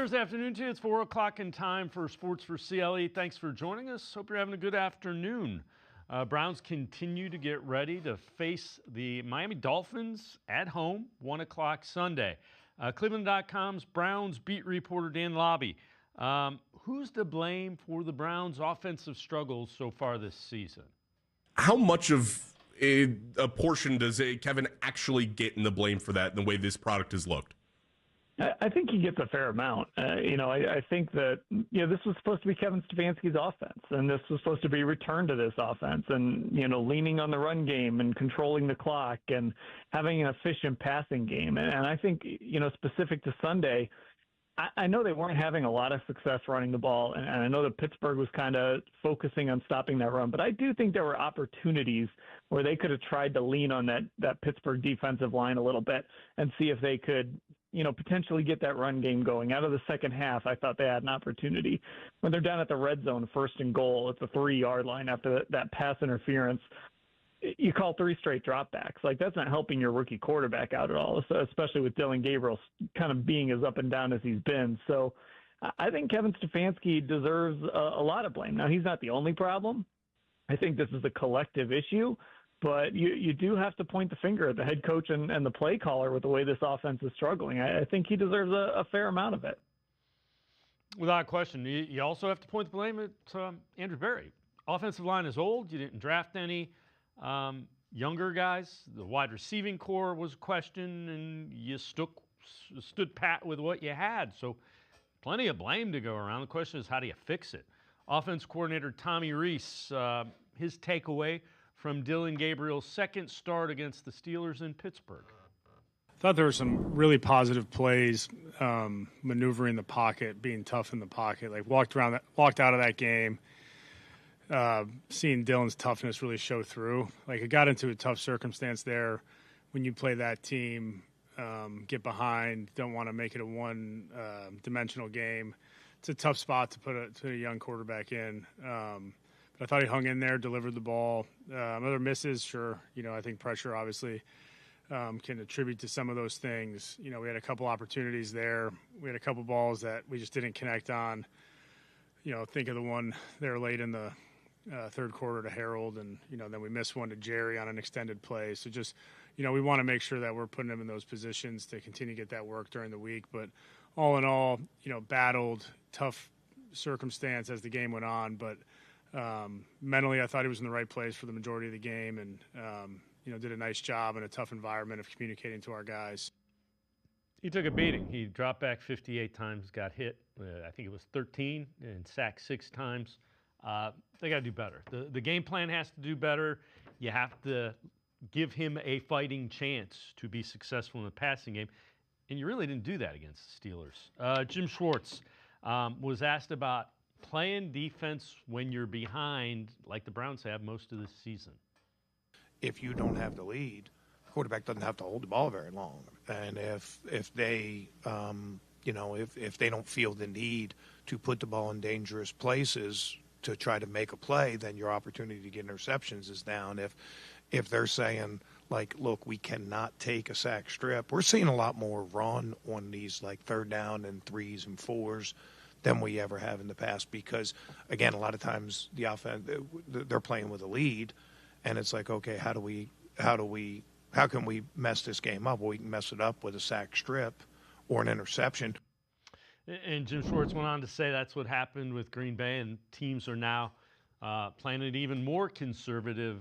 Thursday afternoon to you. It's 4 o'clock in time for Sports4CLE. Thanks for joining us. Hope you're having a good afternoon. Browns continue to get ready to face the Miami Dolphins at home, 1 o'clock Sunday. Cleveland.com's Browns beat reporter Dan Lobby. Who's to blame for the Browns' offensive struggles so far this season? How much of a portion does Kevin actually get in the blame for that and the way this product has looked? I think he gets a fair amount. I think that this was supposed to be Kevin Stefanski's offense, and this was supposed to be a return to this offense, and leaning on the run game and controlling the clock and having an efficient passing game. And I think specific to Sunday, I know they weren't having a lot of success running the ball, and I know that Pittsburgh was kind of focusing on stopping that run, but I do think there were opportunities where they could have tried to lean on that Pittsburgh defensive line a little bit and see if they could potentially get that run game going. Out of the second half, I thought they had an opportunity. When they're down at the red zone, 1st and goal, it's a 3-yard line after that pass interference. You call 3 straight dropbacks. Like, that's not helping your rookie quarterback out at all, especially with Dillon Gabriel kind of being as up and down as he's been. So I think Kevin Stefanski deserves a lot of blame. Now, he's not the only problem. I think this is a collective issue. But you do have to point the finger at the head coach and the play caller with the way this offense is struggling. I think he deserves a fair amount of it. Without question. You also have to point the blame at Andrew Berry. Offensive line is old. You didn't draft any younger guys. The wide receiving core was a question, and you stood pat with what you had. So plenty of blame to go around. The question is, how do you fix it? Offense coordinator Tommy Rees, his takeaway from Dillon Gabriel's second start against the Steelers in Pittsburgh. I thought there were some really positive plays, maneuvering the pocket, being tough in the pocket. Like walked out of that game, seeing Dillon's toughness really show through. Like, it got into a tough circumstance there when you play that team, get behind, don't want to make it a one-dimensional game. It's a tough spot to put a young quarterback in. But I thought he hung in there, delivered the ball. Other misses, sure. I think pressure obviously can attribute to some of those things. We had a couple opportunities there. We had a couple balls that we just didn't connect on. Think of the one there late in the third quarter to Harold, and then we missed one to Jerry on an extended play. So just we want to make sure that we're putting him in those positions to continue to get that work during the week. But all in all, battled, tough circumstance as the game went on, but mentally, I thought he was in the right place for the majority of the game, and did a nice job in a tough environment of communicating to our guys. He took a beating. He dropped back 58 times, got hit. I think it was 13, and sacked 6 times. They got to do better. The game plan has to do better. You have to give him a fighting chance to be successful in the passing game, and you really didn't do that against the Steelers. Jim Schwartz was asked about playing defense when you're behind, like the Browns have most of this season. If you don't have the lead, the quarterback doesn't have to hold the ball very long. And if they, if they don't feel the need to put the ball in dangerous places to try to make a play, then your opportunity to get interceptions is down. If they're saying, like, look, we cannot take a sack strip, we're seeing a lot more run on these, like, 3rd down and 3s and 4s than we ever have in the past, because again, a lot of times the offense, they're playing with a lead, and it's like, okay, how can we mess this game up? Well, we can mess it up with a sack strip or an interception. And Jim Schwartz went on to say that's what happened with Green Bay, and teams are now playing it even more conservative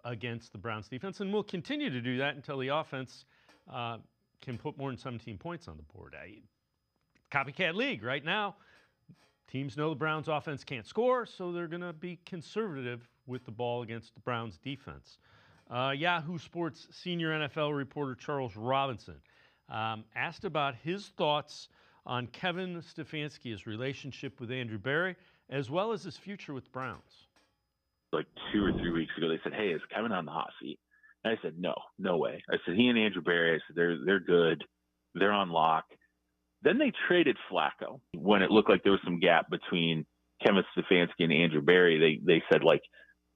against the Browns defense, and will continue to do that until the offense can put more than 17 points on the board. Copycat league right now. Teams know the Browns offense can't score, so they're going to be conservative with the ball against the Browns defense. Yahoo Sports senior NFL reporter Charles Robinson asked about his thoughts on Kevin Stefanski's relationship with Andrew Berry, as well as his future with the Browns. Like 2 or 3 weeks ago, they said, "Hey, is Kevin on the hot seat?" And I said, no way. I said, he and Andrew Berry, I said, they're good. They're on lock. Then they traded Flacco when it looked like there was some gap between Kevin Stefanski and Andrew Berry. They said, like,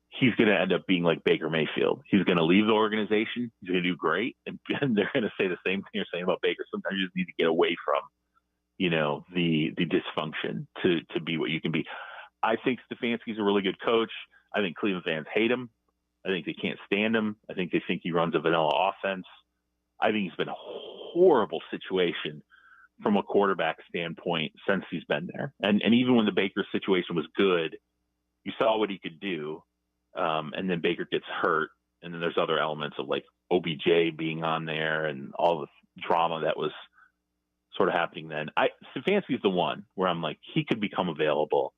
he's going to end up being like Baker Mayfield. He's going to leave the organization. He's going to do great. And they're going to say the same thing you're saying about Baker. Sometimes you just need to get away from the dysfunction to be what you can be. I think Stefanski's a really good coach. I think Cleveland fans hate him. I think they can't stand him. I think they think he runs a vanilla offense. I think he's been a horrible situation from a quarterback standpoint since he's been there. And even when the Baker situation was good, you saw what he could do. And then Baker gets hurt. And then there's other elements of like OBJ being on there and all the drama that was sort of happening then. Stefanski's the one where I'm like, he could become available,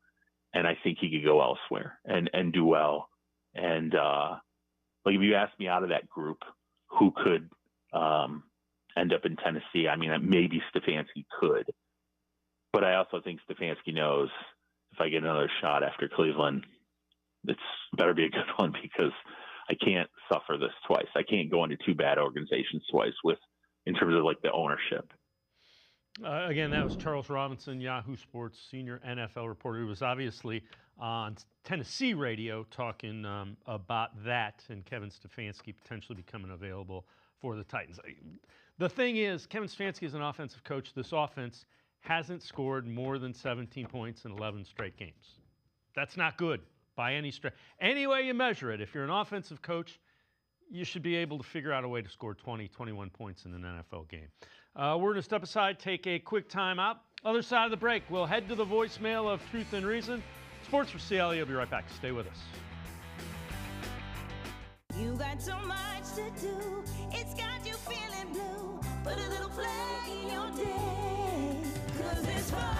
and I think he could go elsewhere and do well. And like if you asked me out of that group, who could end up in Tennessee, I mean, maybe Stefanski could. But I also think Stefanski knows if I get another shot after Cleveland, it's better be a good one, because I can't suffer this twice. I can't go into two bad organizations twice in terms of like the ownership. Again, that was Charles Robinson, Yahoo Sports senior NFL reporter, who was obviously on Tennessee radio talking about that and Kevin Stefanski potentially becoming available for the Titans. The thing is, Kevin Stefanski is an offensive coach. This offense hasn't scored more than 17 points in 11 straight games. That's not good by any stretch. Any way you measure it, if you're an offensive coach, you should be able to figure out a way to score 20, 21 points in an NFL game. We're going to step aside, take a quick time out. Other side of the break, we'll head to the voicemail of Truth and Reason. Sports4CLE, will be right back. Stay with us. You got so much to do, it's got you feeling blue. Put a little flag in your day, 'cause it's fun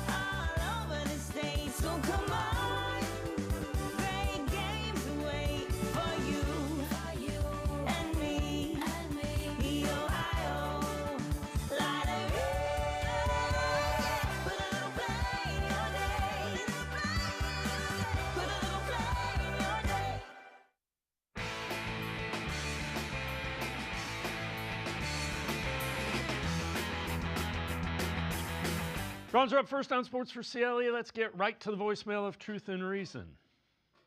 all over the state. So come on, great games wait for you and me. The Ohio Lottery. Put a little flag in your day. Put a little flag in your day. Browns are up first on Sports4CLE. Let's get right to the voicemail of Truth and Reason.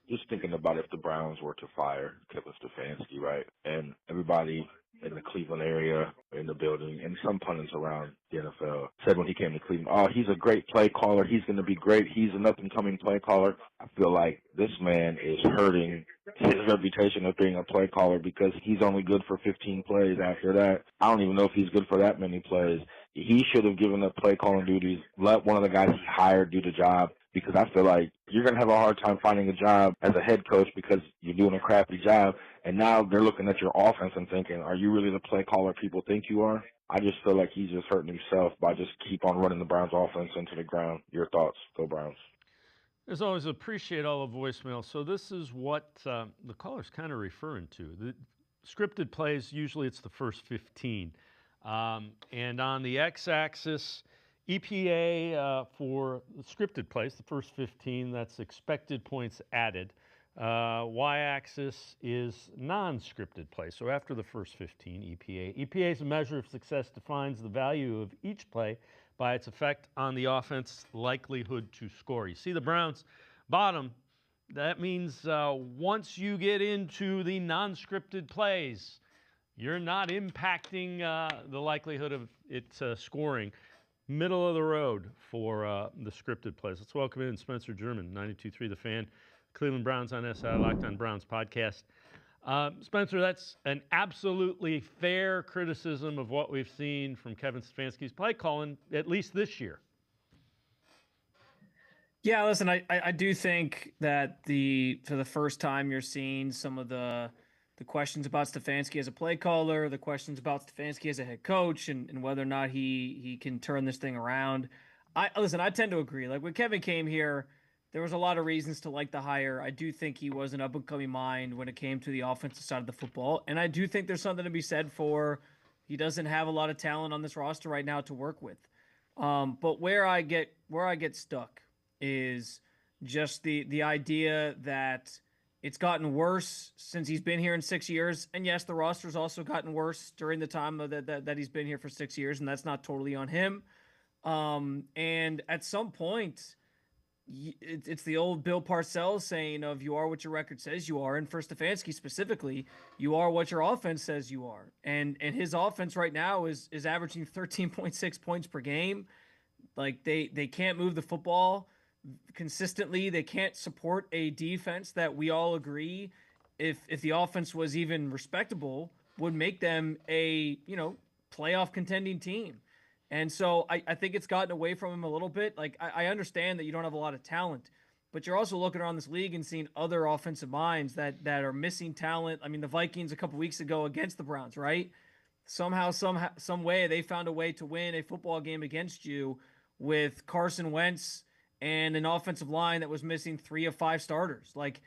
Just thinking about if the Browns were to fire Kevin Stefanski, right? And everybody in the Cleveland area, in the building, and some pundits around the NFL said when he came to Cleveland, oh, he's a great play caller. He's going to be great. He's an up-and-coming play caller. I feel like this man is hurting his reputation of being a play caller because he's only good for 15 plays after that. I don't even know if he's good for that many plays. He should have given up play calling duties, let one of the guys he hired do the job, because I feel like you're going to have a hard time finding a job as a head coach because you're doing a crappy job. And now they're looking at your offense and thinking, are you really the play caller people think you are? I just feel like he's just hurting himself by just keep on running the Browns offense into the ground. Your thoughts? Go Browns. As always, appreciate all the voicemails. So this is what the caller's kind of referring to. The scripted plays, usually it's the first 15. And on the x-axis, EPA for the scripted plays, the first 15, that's expected points added. Y-axis is non-scripted play. So after the first 15, EPA. EPA is a measure of success, defines the value of each play by its effect on the offense's likelihood to score. You see the Browns bottom. That means once you get into the non-scripted plays, you're not impacting the likelihood of it scoring. Middle of the road for the scripted plays. Let's welcome in Spencer German, 92.3 The Fan, Cleveland Browns on SI, Locked on Browns podcast. Spencer, that's an absolutely fair criticism of what we've seen from Kevin Stefanski's play calling, at least this year. Yeah, listen, I do think that for the first time you're seeing some of the questions about Stefanski as a play caller, the questions about Stefanski as a head coach, and whether or not he can turn this thing around. I tend to agree. Like when Kevin came here, there was a lot of reasons to like the hire. I do think he was an up-and-coming mind when it came to the offensive side of the football, and I do think there's something to be said for he doesn't have a lot of talent on this roster right now to work with. But where I get stuck is just the idea that it's gotten worse since he's been here in 6 years. And yes, the roster's also gotten worse during the time that he's been here for 6 years, and that's not totally on him. And at some point, it's the old Bill Parcells saying of you are what your record says you are. And for Stefanski specifically, you are what your offense says you are. And his offense right now is averaging 13.6 points per game. Like they can't move the football consistently. They can't support a defense that we all agree, if the offense was even respectable, would make them a, playoff contending team. And so I think it's gotten away from him a little bit. Like I understand that you don't have a lot of talent, but you're also looking around this league and seeing other offensive minds that are missing talent. I mean, the Vikings a couple weeks ago against the Browns, right? Somehow, some way they found a way to win a football game against you with Carson Wentz and an offensive line that was missing 3 of 5 starters. Like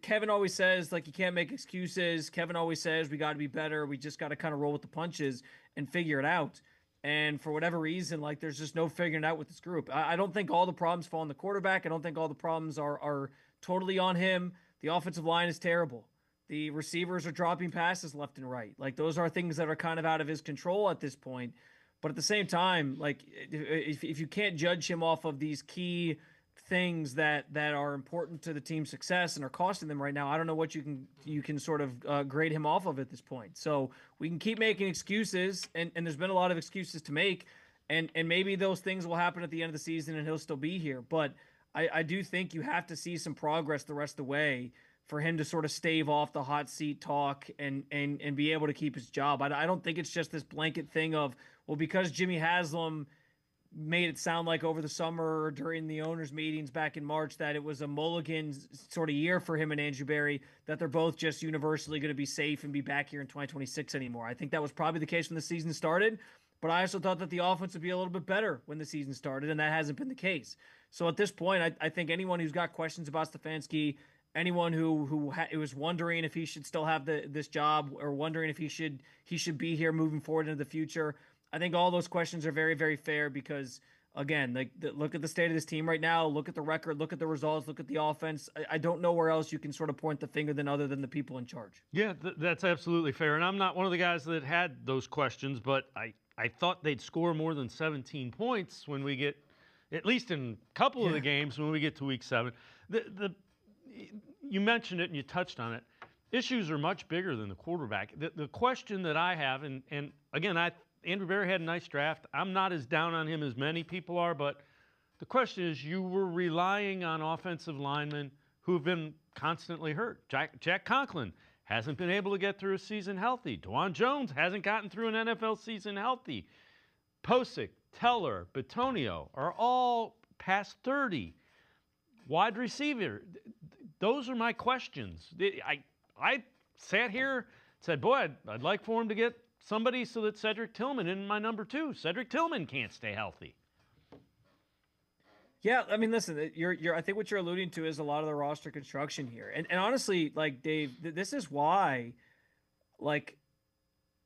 Kevin always says, like, you can't make excuses. Kevin always says we got to be better. We just got to kind of roll with the punches and figure it out. And for whatever reason, like, there's just no figuring it out with this group. I don't think all the problems fall on the quarterback. I don't think all the problems are totally on him. The offensive line is terrible. The receivers are dropping passes left and right. Like, those are things that are kind of out of his control at this point. But at the same time, like, if you can't judge him off of these key things that are important to the team's success and are costing them right now, I don't know what you can sort of grade him off of at this point. So we can keep making excuses, and there's been a lot of excuses to make, and maybe those things will happen at the end of the season and he'll still be here. But I do think you have to see some progress the rest of the way for him to sort of stave off the hot seat talk and be able to keep his job. I don't think it's just this blanket thing of, well, because Jimmy Haslam made it sound like over the summer or during the owners' meetings back in March that it was a mulligan sort of year for him and Andrew Berry, that they're both just universally going to be safe and be back here in 2026 anymore. I think that was probably the case when the season started, but I also thought that the offense would be a little bit better when the season started, and that hasn't been the case. So at this point, I think anyone who's got questions about Stefanski, anyone who was wondering if he should still have this job or wondering if he should be here moving forward into the future, I think all those questions are very, very fair because, again, look at the state of this team right now. Look at the record. Look at the results. Look at the offense. I don't know where else you can sort of point the finger than other than the people in charge. Yeah, that's absolutely fair. And I'm not one of the guys that had those questions, but I thought they'd score more than 17 points when we get, at least in a couple of the games, when we get to week 7. You mentioned it and you touched on it. Issues are much bigger than the quarterback. The question that I have, and again, Andrew Berry had a nice draft. I'm not as down on him as many people are, but the question is, you were relying on offensive linemen who have been constantly hurt. Jack Conklin hasn't been able to get through a season healthy. DeJuan Jones hasn't gotten through an NFL season healthy. Posick, Teller, Bitonio are all past 30. Wide receiver, those are my questions. I sat here and said, boy, I'd like for him to get somebody so that Cedric Tillman in my number 2. Cedric Tillman can't stay healthy. Yeah, I mean, listen, I think what you're alluding to is a lot of the roster construction here. And honestly, like, Dave, this is why, like,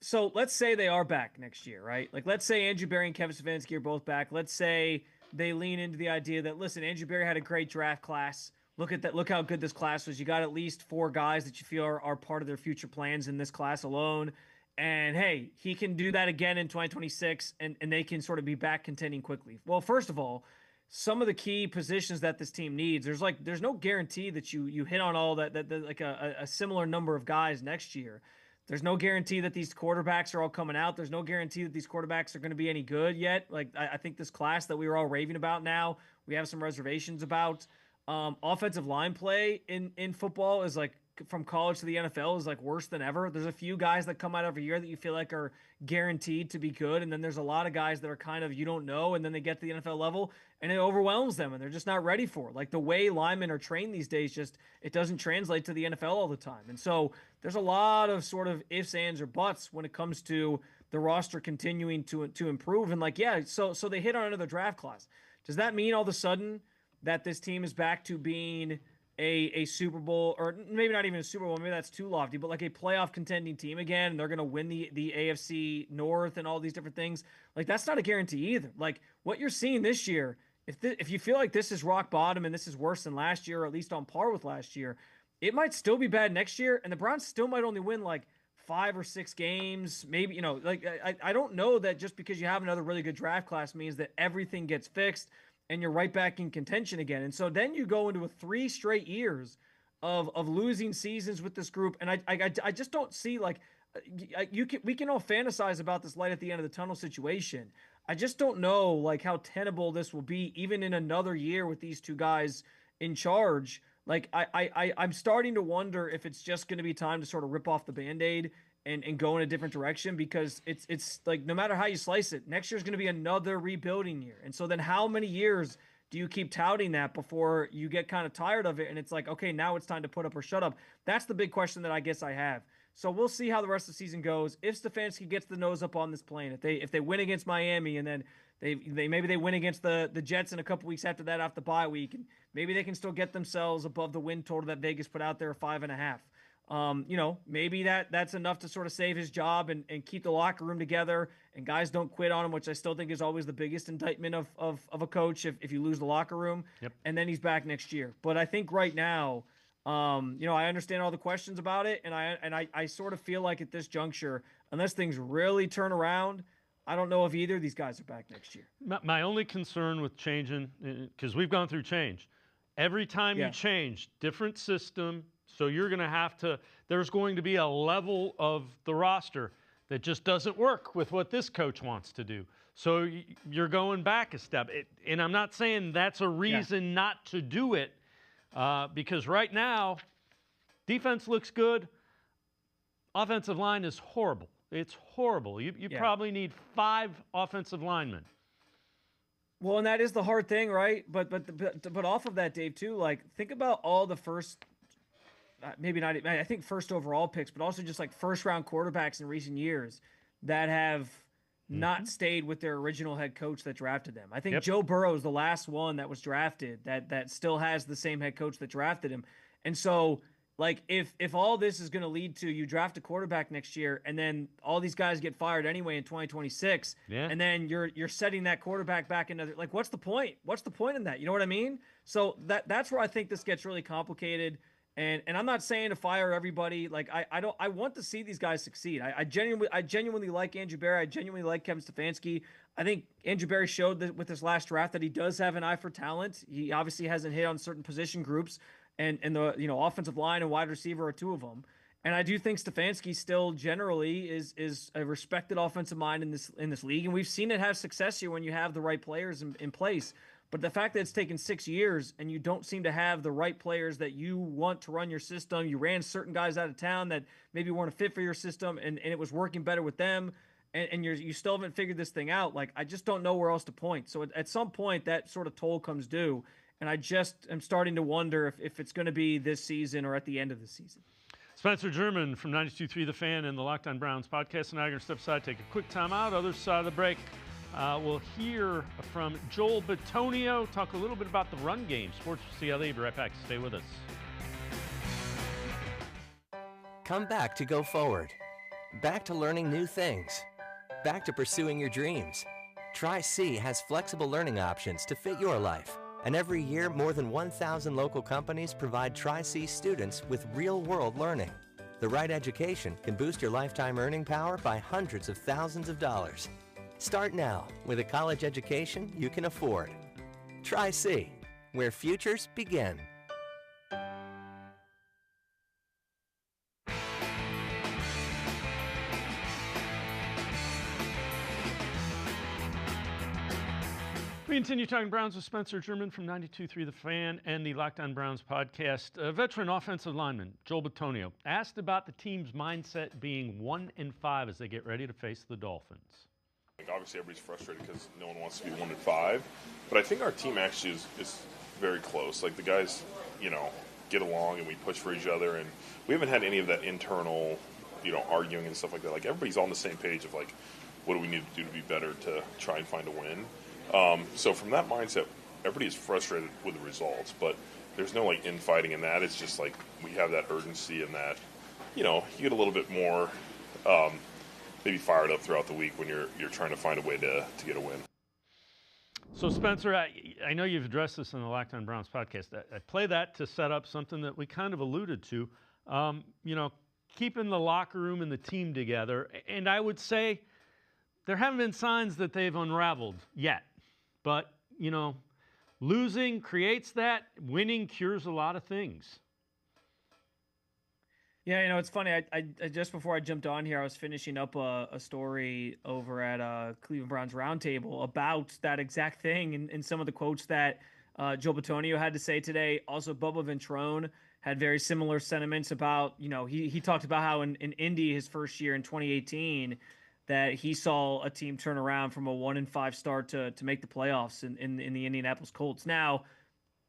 so let's say they are back next year, right? Like, let's say Andrew Berry and Kevin Stefanski are both back. Let's say they lean into the idea that, listen, Andrew Berry had a great draft class. Look at that. Look how good this class was. You got at least 4 guys that you feel are part of their future plans in this class alone. And hey, he can do that again in 2026, and they can sort of be back contending quickly. Well, first of all, some of the key positions that this team needs, there's no guarantee that you hit on all that like a similar number of guys next year. There's no guarantee that these quarterbacks are all coming out. There's no guarantee that these quarterbacks are going to be any good yet. Like, I think this class that we were all raving about now, we have some reservations about. Offensive line play in football is like, from college to the NFL is like worse than ever. There's a few guys that come out every year that you feel like are guaranteed to be good. And then there's a lot of guys that are kind of, you don't know. And then they get to the NFL level and it overwhelms them and they're just not ready for it. Like, the way linemen are trained these days, it doesn't translate to the NFL all the time. And so there's a lot of sort of ifs, ands, or buts when it comes to the roster continuing to improve. And like, yeah, so they hit on another draft class. Does that mean all of a sudden that this team is back to being a Super Bowl, or maybe not even a Super Bowl, maybe that's too lofty, but like a playoff contending team again, and they're going to win the AFC North and all these different things? Like, that's not a guarantee either. Like, what you're seeing this year, if you feel like this is rock bottom and this is worse than last year, or at least on par with last year, it might still be bad next year, and the Browns still might only win like 5 or 6 games, maybe. Like, I don't know that just because you have another really good draft class means that everything gets fixed and you're right back in contention again. And so then you go into 3 straight years of losing seasons with this group, and I just don't see, like, we can all fantasize about this light at the end of the tunnel situation. I just don't know, like, how tenable this will be even in another year with these 2 guys in charge. Like, I'm starting to wonder if it's just going to be time to sort of rip off the Band-Aid and go in a different direction, because it's like, no matter how you slice it, next year's going to be another rebuilding year. And so then how many years do you keep touting that before you get kind of tired of it and it's like, okay, now it's time to put up or shut up? That's the big question that I guess I have. So we'll see how the rest of the season goes. If Stefanski gets the nose up on this plane, if they win against Miami, and then maybe they win against the Jets in a couple weeks after that off the bye week, and maybe they can still get themselves above the win total that Vegas put out there, 5.5. Maybe that's enough to sort of save his job and keep the locker room together, and guys don't quit on him, which I still think is always the biggest indictment of a coach if you lose the locker room. Yep. And then he's back next year. But I think right now, I understand all the questions about it, and I sort of feel like at this juncture, unless things really turn around, I don't know if either of these guys are back next year. My only concern with changing, because we've gone through change, every time you change, different system, so you're going to have to, there's going to be a level of the roster that just doesn't work with what this coach wants to do. So you're going back a step. And I'm not saying that's a reason not to do it, because right now, defense looks good. Offensive line is horrible. It's horrible. You probably need 5 offensive linemen. Well, and that is the hard thing, right? But off of that, Dave, too, like, think about all the first, maybe not, I think first overall picks, but also just like first round quarterbacks in recent years that have not stayed with their original head coach that drafted them. I think Joe Burrow is the last one that was drafted that still has the same head coach that drafted him. And so, like, if all this is going to lead to you draft a quarterback next year and then all these guys get fired anyway in 2026, and then you're setting that quarterback back into, like, what's the point? What's the point in that? You know what I mean? So that's where I think this gets really complicated. And I'm not saying to fire everybody. Like, I want to see these guys succeed. I genuinely like Andrew Berry. I genuinely like Kevin Stefanski. I think Andrew Berry showed that with this last draft that he does have an eye for talent. He obviously hasn't hit on certain position groups, and the offensive line and wide receiver are 2 of them. And I do think Stefanski still generally is a respected offensive mind in this league, and we've seen it have success here when you have the right players in place. But the fact that it's taken 6 years and you don't seem to have the right players that you want to run your system, you ran certain guys out of town that maybe weren't a fit for your system, and it was working better with them, and you still haven't figured this thing out. Like, I just don't know where else to point. So at some point, that sort of toll comes due, and I just am starting to wonder if it's going to be this season or at the end of the season. Spencer German from 92.3 The Fan and the Locked On Browns podcast, and I'm going to step aside, take a quick time out. Other side of the break, we'll hear from Joel Bitonio, talk a little bit about the run game. Sports4CLE, be right back. Stay with us. Come back to go forward. Back to learning new things. Back to pursuing your dreams. Tri-C has flexible learning options to fit your life. And every year, more than 1,000 local companies provide Tri-C students with real-world learning. The right education can boost your lifetime earning power by hundreds of thousands of dollars. Start now with a college education you can afford. Tri-C, where futures begin. We continue talking Browns with Spencer German from 92.3 The Fan and the Locked On Browns podcast. Veteran offensive lineman Joel Bitonio asked about the team's mindset being 1-5 as they get ready to face the Dolphins. Obviously, everybody's frustrated because no one wants to be 1-5, but I think our team actually is very close. Like, the guys, get along and we push for each other, and we haven't had any of that internal, arguing and stuff like that. Like, everybody's on the same page of, like, what do we need to do to be better to try and find a win. So from that mindset, everybody is frustrated with the results, but there's no, like, infighting in that. It's just, like, we have that urgency and that, you get a little bit more maybe fired up throughout the week when you're trying to find a way to get a win. So, Spencer, I know you've addressed this in the Locked On Browns podcast. I play that to set up something that we kind of alluded to, keeping the locker room and the team together. And I would say there haven't been signs that they've unraveled yet. But, losing creates that. Winning cures a lot of things. Yeah, it's funny. I just before I jumped on here, I was finishing up a story over at Cleveland Browns Roundtable about that exact thing and some of the quotes that Joe Bitonio had to say today. Also, Bubba Ventrone had very similar sentiments about, he talked about how in Indy, his first year in 2018, that he saw a team turn around from a 1-5 start to make the playoffs in the Indianapolis Colts. Now,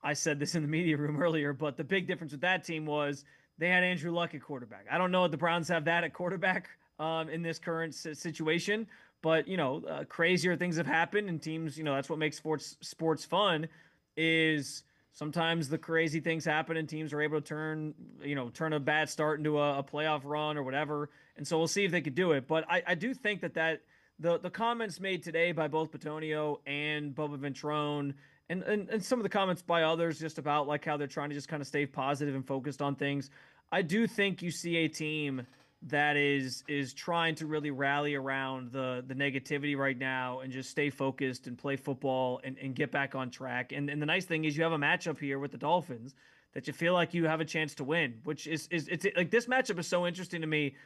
I said this in the media room earlier, but the big difference with that team was they had Andrew Luck at quarterback. I don't know if the Browns have that at quarterback in this current situation, but crazier things have happened, and teams, that's what makes sports fun. Is sometimes the crazy things happen and teams are able to turn a bad start into a playoff run or whatever. And so we'll see if they could do it. But I do think that the comments made today by both Bitonio and Bubba Ventrone and some of the comments by others just about like how they're trying to just kind of stay positive and focused on things. I do think you see a team that is trying to really rally around the negativity right now and just stay focused and play football and get back on track. And the nice thing is you have a matchup here with the Dolphins that you feel like you have a chance to win, which it's like this matchup is so interesting to me.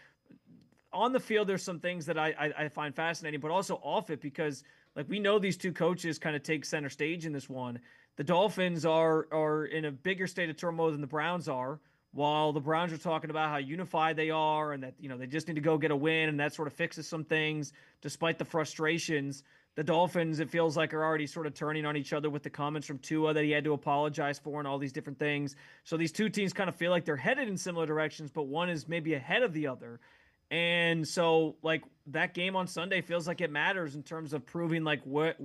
On the field, there's some things that I find fascinating, but also off it, because like we know these two coaches kind of take center stage in this one. The Dolphins are in a bigger state of turmoil than the Browns are, while the Browns are talking about how unified they are and that, they just need to go get a win, and that sort of fixes some things despite the frustrations. The Dolphins, it feels like, are already sort of turning on each other with the comments from Tua that he had to apologize for and all these different things. So these two teams kind of feel like they're headed in similar directions, but one is maybe ahead of the other. And so like that game on Sunday feels like it matters in terms of proving like what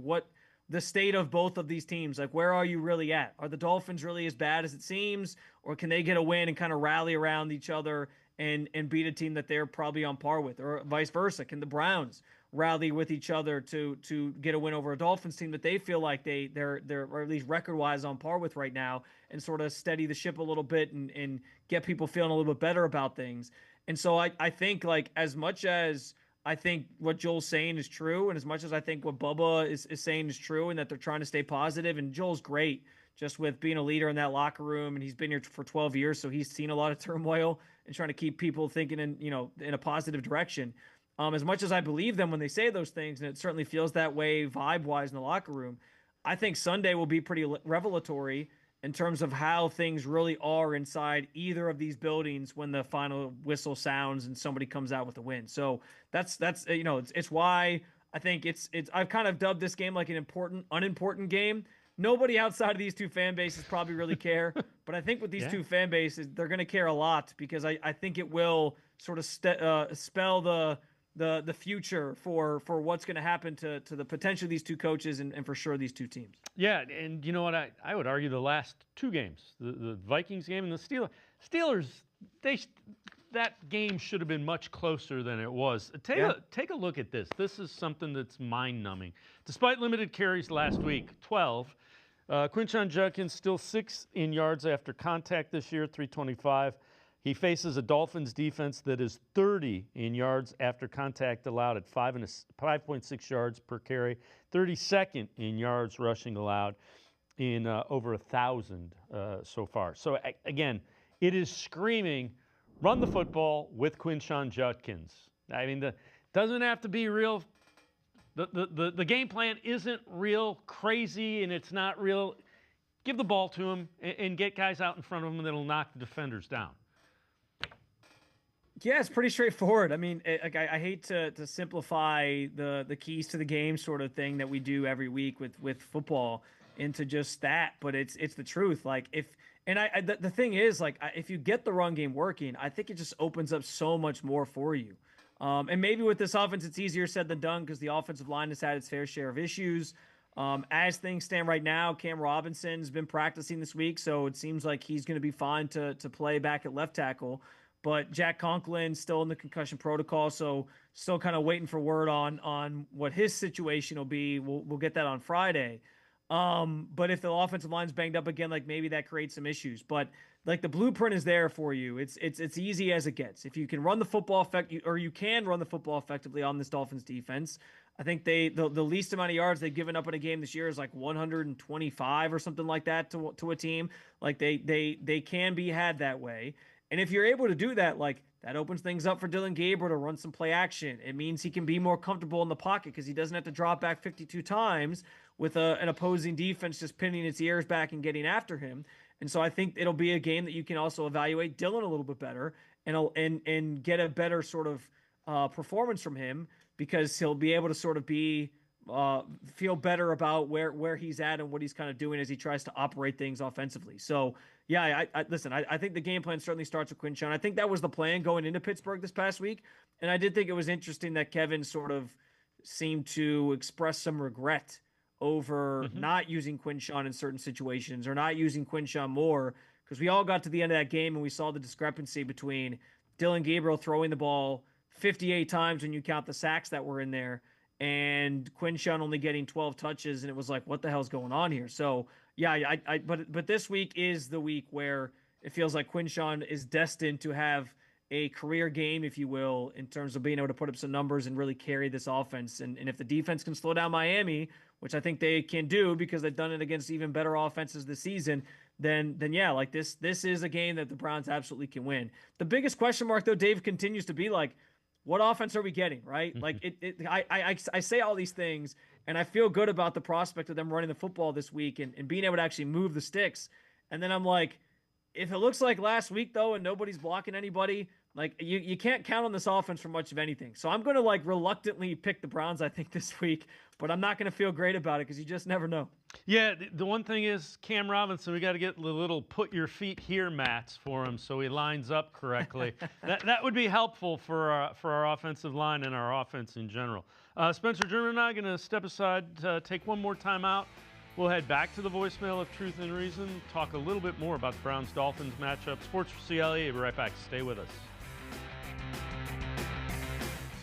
the state of both of these teams. Like, where are you really at? Are the Dolphins really as bad as it seems, or can they get a win and kind of rally around each other and beat a team that they're probably on par with, or vice versa? Can the Browns rally with each other to get a win over a Dolphins team that they feel like they're or at least record wise on par with right now, and sort of steady the ship a little bit and get people feeling a little bit better about things? And so I think, like, as much as I think what Joel's saying is true, and as much as I think what Bubba is saying is true, and that they're trying to stay positive, and Joel's great just with being a leader in that locker room, and he's been here for 12 years, so he's seen a lot of turmoil and trying to keep people thinking in a positive direction. As much as I believe them when they say those things, and it certainly feels that way vibe-wise in the locker room, I think Sunday will be pretty revelatory in terms of how things really are inside either of these buildings when the final whistle sounds and somebody comes out with a win. So that's it's why I think it's I've kind of dubbed this game like an important, unimportant game. Nobody outside of these two fan bases probably really care, but I think with these two fan bases, they're going to care a lot, because I think it will sort of spell the future for what's going to happen to the potential of these two coaches and for sure these two teams. Yeah, and you know what? I would argue the last two games, the Vikings game and the Steelers, that game should have been much closer than it was. Take a look at this. This is something that's mind-numbing. Despite limited carries last week, 12, Quinshon Judkins still 6 in yards after contact this year, 325. He faces a Dolphins defense that is 30 in yards after contact allowed at 5.6 yards per carry, 32nd in yards rushing allowed in over 1,000 so far. So again, it is screaming, run the football with Quinshon Judkins. I mean, doesn't have to be real. The game plan isn't real crazy, and it's not real. Give the ball to him and get guys out in front of him that'll knock the defenders down. Yeah, it's pretty straightforward. I mean, I hate to simplify the keys to the game sort of thing that we do every week with football into just that, but it's the truth. Like the thing is, like, if you get the run game working, I think it just opens up so much more for you. And maybe with this offense, it's easier said than done because the offensive line has had its fair share of issues. As things stand right now, Cam Robinson's been practicing this week, so it seems like he's going to be fine to play back at left tackle. But Jack Conklin's still in the concussion protocol, so still kind of waiting for word on what his situation will be. We'll get that on Friday. But if the offensive line's banged up again, like maybe that creates some issues. But like the blueprint is there for you. It's easy as it gets. If you can run the football you can run the football effectively on this Dolphins defense. I think the least amount of yards they've given up in a game this year is like 125 or something like that to a team. Like they can be had that way. And if you're able to do that, like that opens things up for Dylan Gabriel to run some play action. It means he can be more comfortable in the pocket because he doesn't have to drop back 52 times with an opposing defense just pinning its ears back and getting after him. And so I think it'll be a game that you can also evaluate Dylan a little bit better and get a better sort of performance from him, because he'll be able to sort of feel better about where he's at and what he's kind of doing as he tries to operate things offensively. So yeah, listen, I think the game plan certainly starts with Quinshon. I think that was the plan going into Pittsburgh this past week. And I did think it was interesting that Kevin sort of seemed to express some regret over not using Quinshon in certain situations or not using Quinshon more, because we all got to the end of that game and we saw the discrepancy between Dylan Gabriel throwing the ball 58 times when you count the sacks that were in there, and Quinshon only getting 12 touches, and it was like, what the hell's going on here? So yeah, but this week is the week where it feels like Quinshon is destined to have a career game, if you will, in terms of being able to put up some numbers and really carry this offense. And if the defense can slow down Miami, which I think they can do because they've done it against even better offenses this season, then yeah, like this is a game that the Browns absolutely can win. The biggest question mark, though, Dave, continues to be like, what offense are we getting, right? Like I say all these things, and I feel good about the prospect of them running the football this week and being able to actually move the sticks. And then I'm like, if it looks like last week, though, and nobody's blocking anybody, like you can't count on this offense for much of anything. So I'm going to like reluctantly pick the Browns, I think, this week, but I'm not going to feel great about it because you just never know. Yeah, the one thing is Cam Robinson, we got to get the little put your feet here mats for him so he lines up correctly. that would be helpful for our offensive line and our offense in general. Spencer German and I are going to step aside, take one more time out. We'll head back to the voicemail of Truth and Reason, talk a little bit more about the Browns-Dolphins matchup. Sports4CLE, we'll be right back. Stay with us.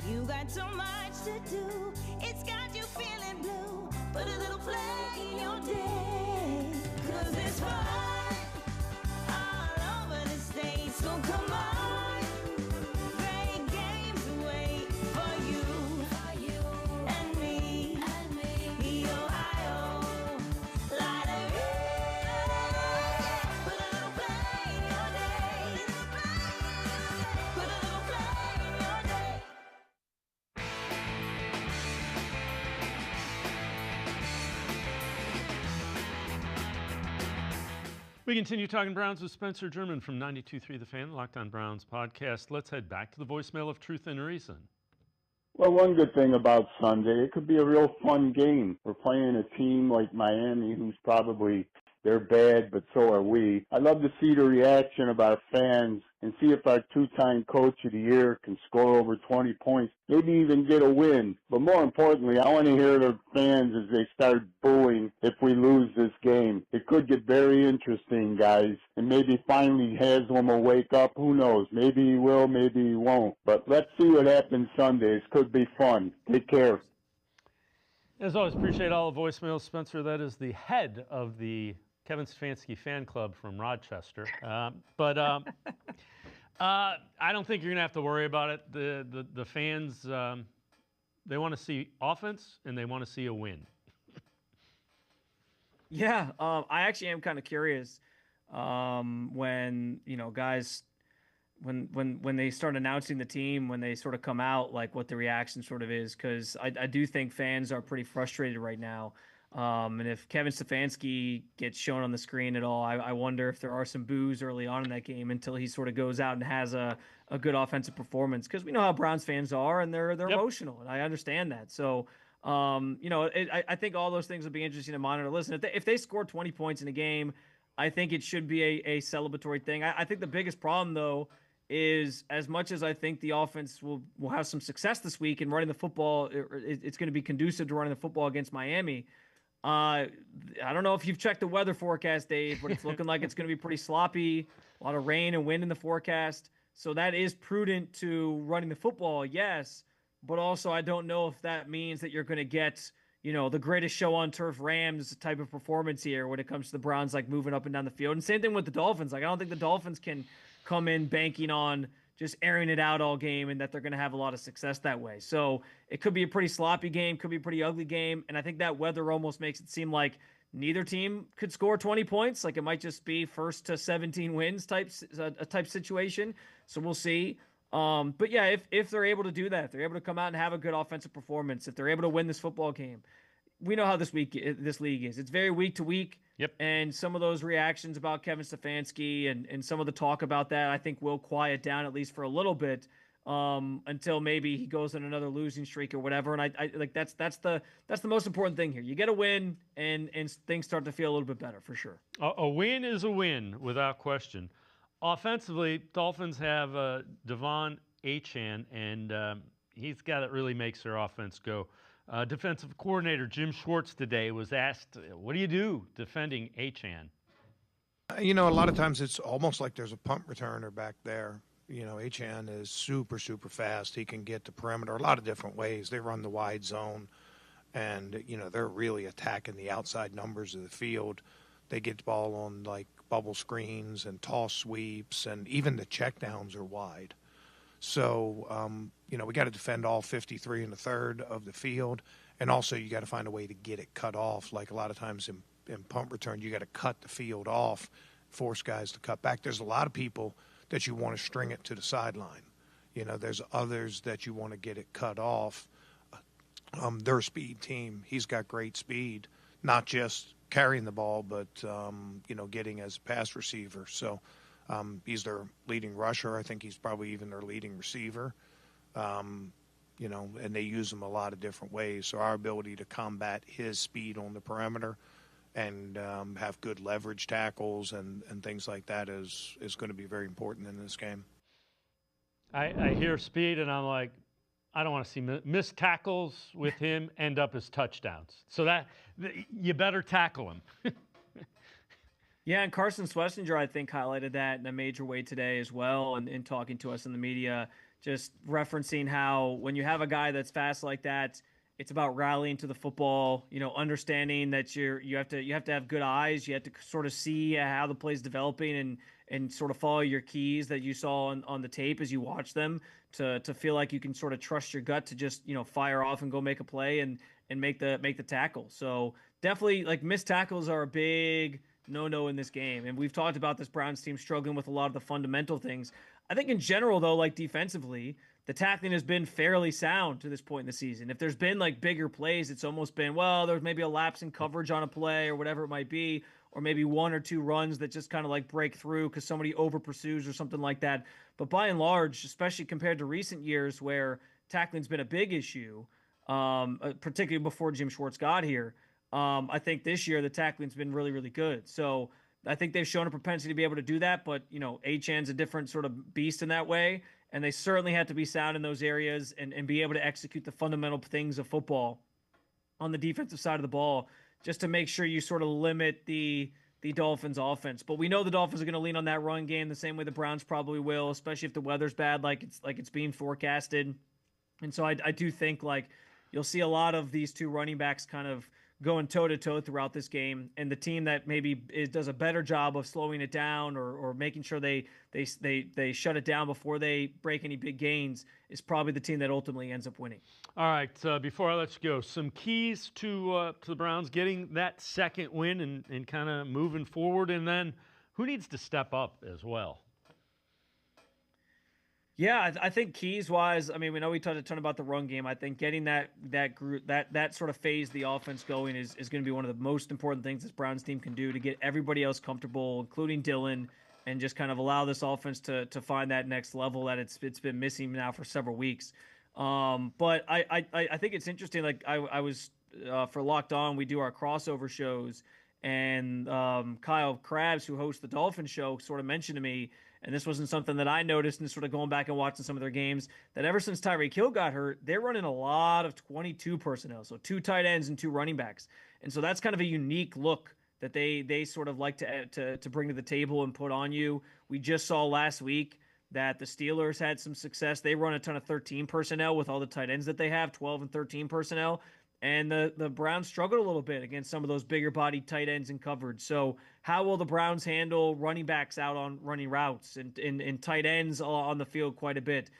You got so much to do, it's got you feeling blue. Put a little flag in your day, 'cause it's fun all over the state. So come on, great games wait for you and me, the Ohio Lottery. Put a little flag in your day, put a little flag in your day. We continue talking Browns with Spencer German from 92.3 The Fan, Locked On Browns podcast. Let's head back to the voicemail of Truth and Reason. Well, one good thing about Sunday, it could be a real fun game. We're playing a team like Miami, who's they're bad, but so are we. I'd love to see the reaction of our fans and see if our two-time coach of the year can score over 20 points, maybe even get a win. But more importantly, I want to hear the fans as they start booing if we lose this game. It could get very interesting, guys, and maybe finally Haslam will wake up. Who knows? Maybe he will, maybe he won't. But let's see what happens Sunday. It could be fun. Take care. As always, appreciate all the voicemails, Spencer. That is the head of the Kevin Stefanski fan club from Rochester. But I don't think you're going to have to worry about it. The fans, they want to see offense and they want to see a win. Yeah, I actually am kind of curious when, guys, when they start announcing the team, when they sort of come out, like what the reaction sort of is, because I do think fans are pretty frustrated right now. And if Kevin Stefanski gets shown on the screen at all, I wonder if there are some boos early on in that game until he sort of goes out and has a good offensive performance. Because we know how Browns fans are, and they're emotional, and I understand that. So, I think all those things will be interesting to monitor. Listen, if they score 20 points in a game, I think it should be a celebratory thing. I think the biggest problem, though, is as much as I think the offense will have some success this week in running the football, it's going to be conducive to running the football against Miami. I don't know if you've checked the weather forecast, Dave, but it's looking like it's going to be pretty sloppy. A lot of rain and wind in the forecast. So that is prudent to running the football, yes. But also I don't know if that means that you're going to get, the greatest show on turf Rams type of performance here when it comes to the Browns, like moving up and down the field. And same thing with the Dolphins. Like, I don't think the Dolphins can come in banking on just airing it out all game and that they're going to have a lot of success that way. So it could be a pretty sloppy game, could be a pretty ugly game. And I think that weather almost makes it seem like neither team could score 20 points. Like, it might just be first to 17 wins type situation. So we'll see. But yeah, if they're able to do that, if they're able to come out and have a good offensive performance, if they're able to win this football game, we know how this league is. It's very week to week. Yep. And some of those reactions about Kevin Stefanski and some of the talk about that, I think will quiet down at least for a little bit, until maybe he goes on another losing streak or whatever. And I like that's the most important thing here. You get a win and things start to feel a little bit better for sure. A win is a win without question. Offensively, Dolphins have Devon Achane, and he's got it really makes their offense go. Defensive coordinator Jim Schwartz today was asked, what do you do defending Achane? A lot of times it's almost like there's a punt returner back there. Achane is super, super fast. He can get the perimeter a lot of different ways. They run the wide zone, and, they're really attacking the outside numbers of the field. They get the ball on, like, bubble screens and toss sweeps, and even the checkdowns are wide. So, we got to defend all 53 and a third of the field, and also you got to find a way to get it cut off. Like a lot of times in punt return, you got to cut the field off, force guys to cut back. There's a lot of people that you want to string it to the sideline. There's others that you want to get it cut off. They're a speed team. He's got great speed, not just carrying the ball, but, getting as a pass receiver. So, he's their leading rusher. I think he's probably even their leading receiver. And they use him a lot of different ways. So our ability to combat his speed on the perimeter and have good leverage tackles and things like that is going to be very important in this game. I hear speed, and I'm like, I don't want to see missed tackles with him end up as touchdowns. So you better tackle him. Yeah, and Carson Schlesinger, I think, highlighted that in a major way today as well, and in talking to us in the media, just referencing how when you have a guy that's fast like that, it's about rallying to the football, understanding that you have to have good eyes, you have to sort of see how the play's developing and sort of follow your keys that you saw on the tape as you watch them to feel like you can sort of trust your gut to just fire off and go make a play and make the tackle. So definitely, like, missed tackles are a big no in this game. And we've talked about this Browns team struggling with a lot of the fundamental things. I think in general, though, like defensively, the tackling has been fairly sound to this point in the season. If there's been like bigger plays, it's almost been, well, there's maybe a lapse in coverage on a play or whatever it might be, or maybe one or two runs that just kind of like break through because somebody over pursues or something like that. But by and large, especially compared to recent years where tackling's been a big issue, particularly before Jim Schwartz got here, I think this year the tackling's been really, really good. So I think they've shown a propensity to be able to do that, but Achane's a different sort of beast in that way, and they certainly have to be sound in those areas and be able to execute the fundamental things of football on the defensive side of the ball, just to make sure you sort of limit the Dolphins' offense. But we know the Dolphins are going to lean on that run game the same way the Browns probably will, especially if the weather's bad, like it's being forecasted. And so I do think like you'll see a lot of these two running backs kind of going toe-to-toe throughout this game, and the team that maybe does a better job of slowing it down or making sure they shut it down before they break any big gains is probably the team that ultimately ends up winning. All right, before I let you go, some keys to the Browns getting that second win and kind of moving forward, and then who needs to step up as well? Yeah, I think keys-wise, I mean, we know we talked a ton about the run game. I think getting that group, that sort of phase of the offense going is going to be one of the most important things this Browns team can do to get everybody else comfortable, including Dylan, and just kind of allow this offense to find that next level that it's been missing now for several weeks. But I think it's interesting. Like I was for Locked On, we do our crossover shows, and Kyle Krabs, who hosts the Dolphins show, sort of mentioned to me, and this wasn't something that I noticed and sort of going back and watching some of their games, that ever since Tyreek Hill got hurt, they're running a lot of 22 personnel, so 2 tight ends and 2 running backs. And so that's kind of a unique look that they sort of like to bring to the table and put on you. We just saw last week that the Steelers had some success. They run a ton of 13 personnel with all the tight ends that they have, 12 and 13 personnel. And the Browns struggled a little bit against some of those bigger bodied tight ends in coverage. So how will the Browns handle running backs out on running routes and tight ends on the field quite a bit,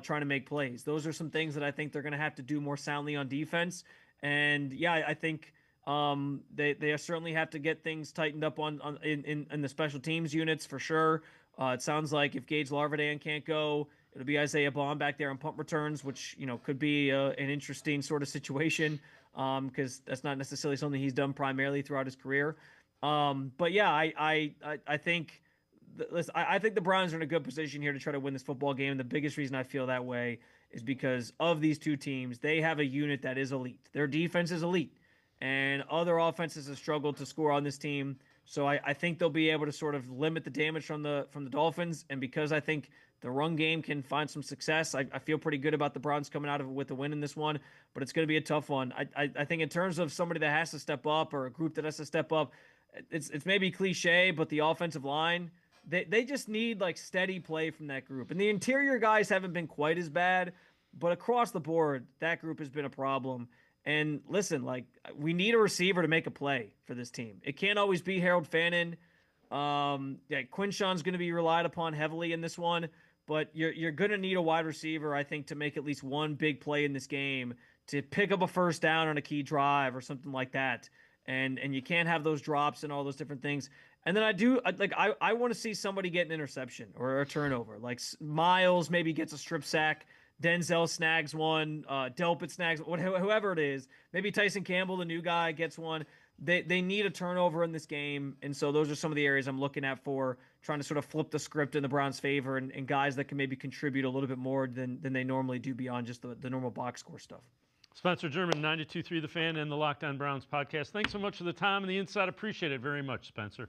trying to make plays? Those are some things that I think they're going to have to do more soundly on defense. And yeah, I think they certainly have to get things tightened up in the special teams units for sure. It sounds like if Gage Larvadan can't go, it'll be Isaiah Bond back there on punt returns, which could be an interesting sort of situation because that's not necessarily something he's done primarily throughout his career. But yeah, I think I think the Browns are in a good position here to try to win this football game. And the biggest reason I feel that way is because of these two teams. They have a unit that is elite. Their defense is elite, and other offenses have struggled to score on this team. So I think they'll be able to sort of limit the damage from the Dolphins. And because I think the run game can find some success, I feel pretty good about the Browns coming out of it with a win in this one. But it's going to be a tough one. I think in terms of somebody that has to step up or a group that has to step up, it's maybe cliche, but the offensive line, they just need like steady play from that group. And the interior guys haven't been quite as bad, but across the board, that group has been a problem. And listen, like we need a receiver to make a play for this team. It can't always be Harold Fannin. Quinshon's going to be relied upon heavily in this one, but you're going to need a wide receiver, I think, to make at least one big play in this game to pick up a first down on a key drive or something like that. And you can't have those drops and all those different things. And then I want to see somebody get an interception or a turnover. Like Miles maybe gets a strip sack. Denzel snags one, Delpit snags, whoever it is. Maybe Tyson Campbell, the new guy, gets one. They need a turnover in this game, and so those are some of the areas I'm looking at for trying to sort of flip the script in the Browns' favor and guys that can maybe contribute a little bit more than they normally do beyond just the normal box score stuff. Spencer German, 92.3 The Fan and the Locked On Browns podcast. Thanks so much for the time and the insight. Appreciate it very much, Spencer. Of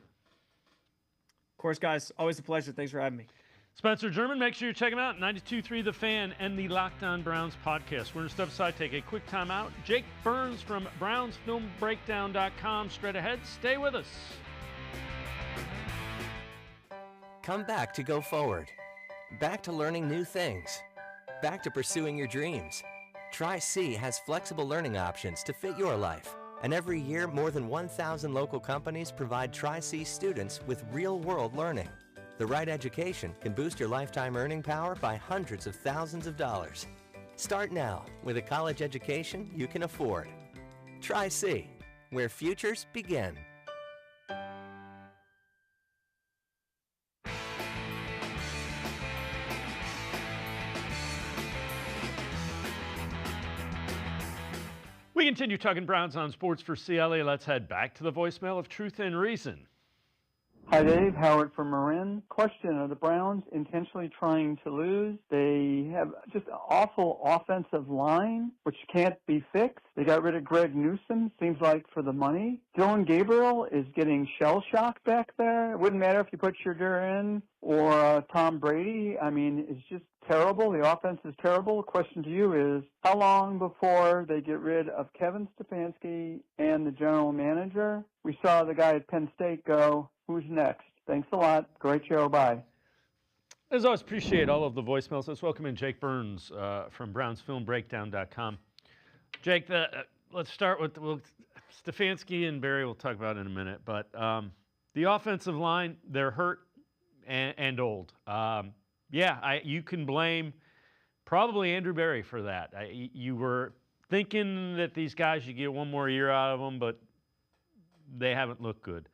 course, guys, always a pleasure. Thanks for having me. Spencer German, make sure you check him out, 92.3 The Fan and the Locked On Browns podcast. We're going to step aside, take a quick time out. Jake Burns from BrownsFilmBreakdown.com. Straight ahead, stay with us. Come back to go forward. Back to learning new things. Back to pursuing your dreams. Tri-C has flexible learning options to fit your life. And every year, more than 1,000 local companies provide Tri-C students with real-world learning. The right education can boost your lifetime earning power by hundreds of thousands of dollars. Start now with a college education you can afford. Tri-C, where futures begin. We continue talking Browns on Sports4CLE. Let's head back to the voicemail of Truth and Reason. Hi, Dave. Howard from Marin. Question, are the Browns intentionally trying to lose? They have just an awful offensive line, which can't be fixed. They got rid of Greg Newsome, seems like for the money. Dylan Gabriel is getting shell-shocked back there. It wouldn't matter if you put Shadur in or Tom Brady. I mean, it's just terrible. The offense is terrible. The question to you is, how long before they get rid of Kevin Stefanski and the general manager? We saw the guy at Penn State go. Who's next? Thanks a lot. Great show. Bye. As always, appreciate all of the voicemails. Let's welcome in Jake Burns from BrownsFilmBreakdown.com. Jake, let's start with Stefanski and Barry we'll talk about in a minute. But the offensive line, they're hurt and old. You can blame probably Andrew Barry for that. You were thinking that these guys, you get one more year out of them, but they haven't looked good.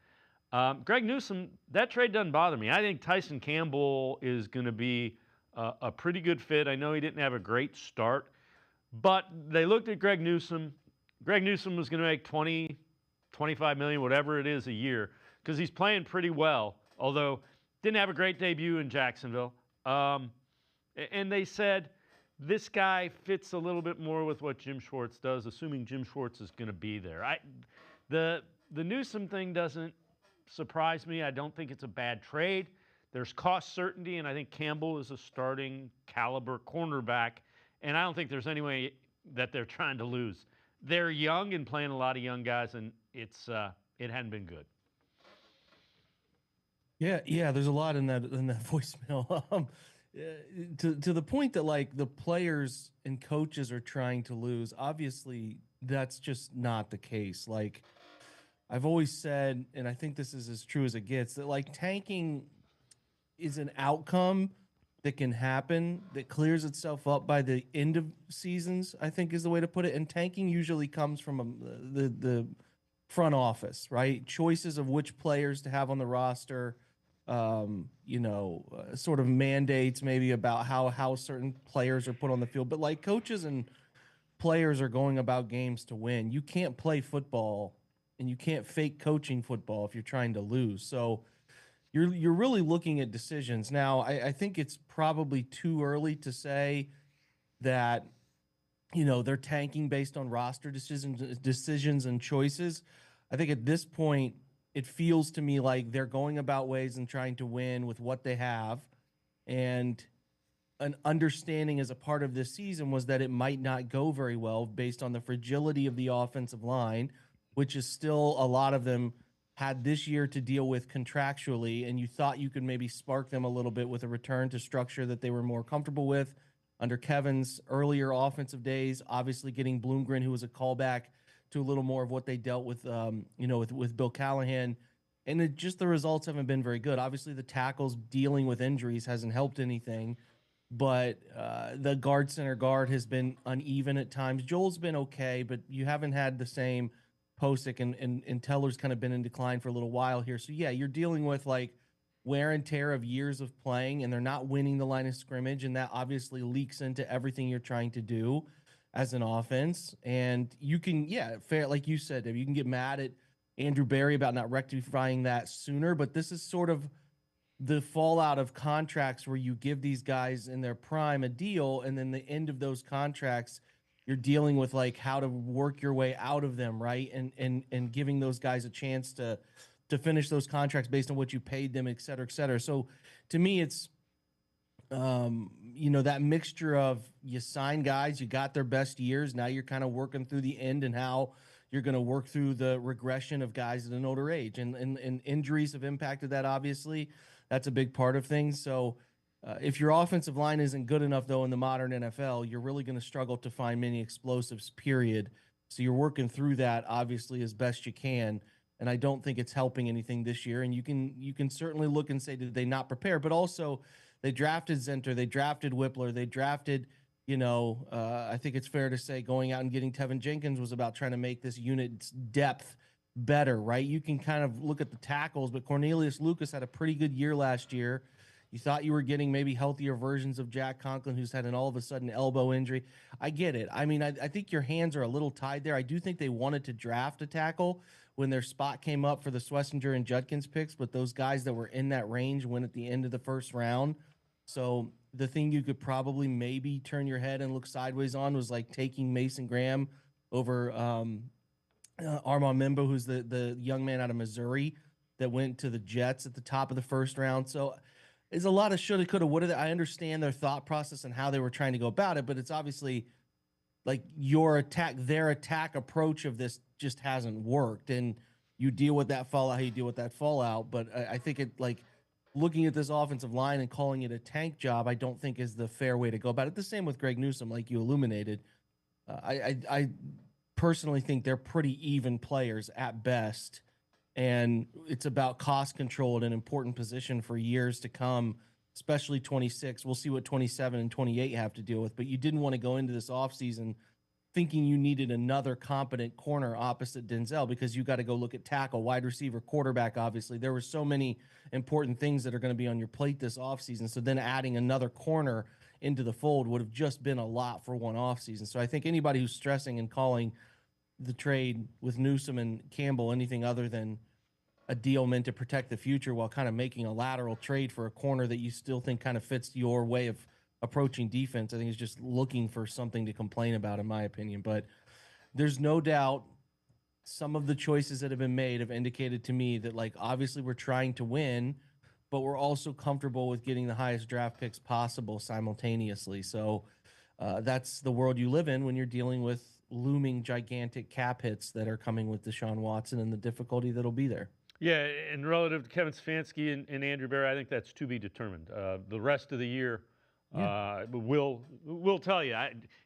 Greg Newsome, that trade doesn't bother me. I think Tyson Campbell is going to be a pretty good fit. I know he didn't have a great start, but they looked at Greg Newsome. Greg Newsome was going to make $20, $25 million, whatever it is a year, because he's playing pretty well, although didn't have a great debut in Jacksonville. And they said this guy fits a little bit more with what Jim Schwartz does, assuming Jim Schwartz is going to be there. The Newsome thing doesn't surprise me. I don't think it's a bad trade. There's cost certainty, and I think Campbell is a starting caliber cornerback, and I don't think there's any way that they're trying to lose. They're young and playing a lot of young guys, and it hadn't been good. Yeah, there's a lot in that voicemail. To the point that like the players and coaches are trying to lose. Obviously, that's just not the case. Like I've always said, and I think this is as true as it gets, that like tanking is an outcome that can happen that clears itself up by the end of seasons, I think is the way to put it. And tanking usually comes from the front office, right? Choices of which players to have on the roster, sort of mandates maybe about how certain players are put on the field. But like coaches and players are going about games to win. You can't play football and you can't fake coaching football if you're trying to lose. So you're really looking at decisions. Now, I think it's probably too early to say that they're tanking based on roster decisions and choices. I think at this point it feels to me like they're going about ways and trying to win with what they have, and an understanding as a part of this season was that it might not go very well based on the fragility of the offensive line, which is still a lot of them had this year to deal with contractually, and you thought you could maybe spark them a little bit with a return to structure that they were more comfortable with under Kevin's earlier offensive days. Obviously, getting Bloomgren, who was a callback to a little more of what they dealt with, with Bill Callahan, and the results haven't been very good. Obviously, the tackles dealing with injuries hasn't helped anything, but the guard center guard has been uneven at times. Joel's been okay, but you haven't had the same. Posick and Teller's kind of been in decline for a little while here. So, yeah, you're dealing with like wear and tear of years of playing, and they're not winning the line of scrimmage, and that obviously leaks into everything you're trying to do as an offense. And you can, fair, like you said, you can get mad at Andrew Berry about not rectifying that sooner, but this is sort of the fallout of contracts where you give these guys in their prime a deal, and then the end of those contracts – you're dealing with like how to work your way out of them, right? And giving those guys a chance to finish those contracts based on what you paid them, et cetera, et cetera. So to me, it's that mixture of you sign guys, you got their best years, now you're kind of working through the end and how you're going to work through the regression of guys at an older age, and injuries have impacted that. Obviously, that's a big part of things. So. If your offensive line isn't good enough, though, in the modern NFL, you're really going to struggle to find many explosives, period. So you're working through that, obviously, as best you can. And I don't think it's helping anything this year. And you can certainly look and say, did they not prepare? But also, they drafted Zenter, they drafted Whippler, they drafted, I think it's fair to say going out and getting Tevin Jenkins was about trying to make this unit's depth better, right? You can kind of look at the tackles, but Cornelius Lucas had a pretty good year last year. You thought you were getting maybe healthier versions of Jack Conklin, who's had an all of a sudden elbow injury. I get it. I mean, I think your hands are a little tied there. I do think they wanted to draft a tackle when their spot came up for the Schlesinger and Judkins picks, but those guys that were in that range went at the end of the first round. So the thing you could probably maybe turn your head and look sideways on was like taking Mason Graham over Armand Membo, who's the young man out of Missouri that went to the Jets at the top of the first round. So it's a lot of shoulda, coulda, woulda. I understand their thought process and how they were trying to go about it, but it's obviously like their attack approach of this just hasn't worked, and you deal with that fallout how you deal with that fallout. But I think it, like, looking at this offensive line and calling it a tank job, I don't think is the fair way to go about it. The same with Greg Newsome, like you illuminated. I personally think they're pretty even players at best. And it's about cost control at an important position for years to come, especially 26. We'll see what 27 and 28 have to deal with. But you didn't want to go into this offseason thinking you needed another competent corner opposite Denzel, because you got to go look at tackle, wide receiver, quarterback, obviously. There were so many important things that are going to be on your plate this offseason. So then adding another corner into the fold would have just been a lot for one offseason. So I think anybody who's stressing and calling the trade with Newsome and Campbell anything other than a deal meant to protect the future while kind of making a lateral trade for a corner that you still think kind of fits your way of approaching defense, I think is just looking for something to complain about, in my opinion. But there's no doubt some of the choices that have been made have indicated to me that, like, obviously we're trying to win, but we're also comfortable with getting the highest draft picks possible simultaneously. So that's the world you live in when you're dealing with looming gigantic cap hits that are coming with Deshaun Watson and the difficulty that'll be there. Yeah, and relative to Kevin Stefanski and Andrew Berry, I think that's to be determined. The rest of the year, But we'll tell you.